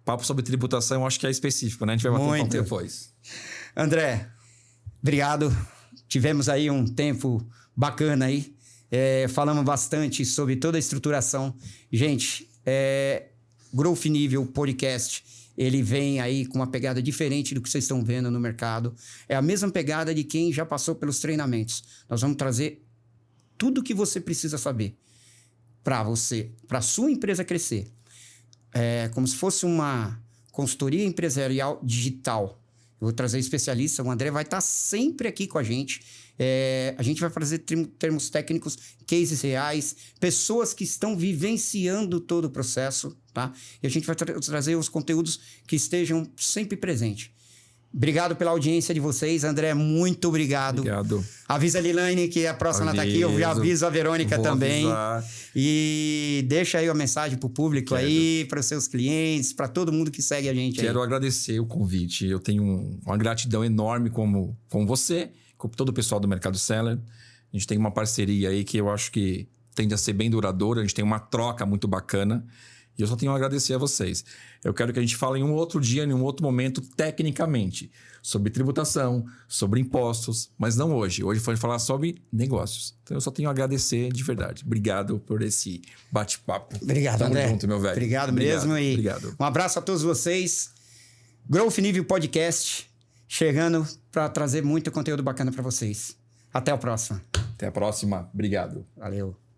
Papo sobre tributação eu acho que é específico, né? A gente vai bater um papo depois. André, obrigado. Tivemos aí um tempo bacana aí. Falamos bastante sobre toda a estruturação. Gente, Growth Nível Podcast, ele vem aí com uma pegada diferente do que vocês estão vendo no mercado. É a mesma pegada de quem já passou pelos treinamentos. Nós vamos trazer tudo o que você precisa saber para a sua empresa crescer. É como se fosse uma consultoria empresarial digital. Eu vou trazer especialista, o André vai estar sempre aqui com a gente. A gente vai fazer termos técnicos, cases reais, pessoas que estão vivenciando todo o processo, tá? E a gente vai trazer os conteúdos que estejam sempre presentes. Obrigado pela audiência de vocês, André, muito obrigado. Obrigado. Avisa a Lilaine que a próxima está aqui, eu já aviso a Verônica também. Avisar. E deixa aí uma mensagem para o público aí, para os seus clientes, para todo mundo que segue a gente. Quero agradecer o convite, eu tenho uma gratidão enorme com você, com todo o pessoal do Mercado Seller. A gente tem uma parceria aí que eu acho que tende a ser bem duradoura, a gente tem uma troca muito bacana. E eu só tenho a agradecer a vocês. Eu quero que a gente fale em um outro dia, em um outro momento, tecnicamente, sobre tributação, sobre impostos, mas não hoje. Hoje foi falar sobre negócios. Então eu só tenho a agradecer de verdade. Obrigado por esse bate-papo. Obrigado, Tamo André. junto, meu velho. Obrigado mesmo. E obrigado. Um abraço a todos vocês. Growth Nível Podcast, chegando para trazer muito conteúdo bacana para vocês. Até a próxima. Até a próxima. Obrigado. Valeu.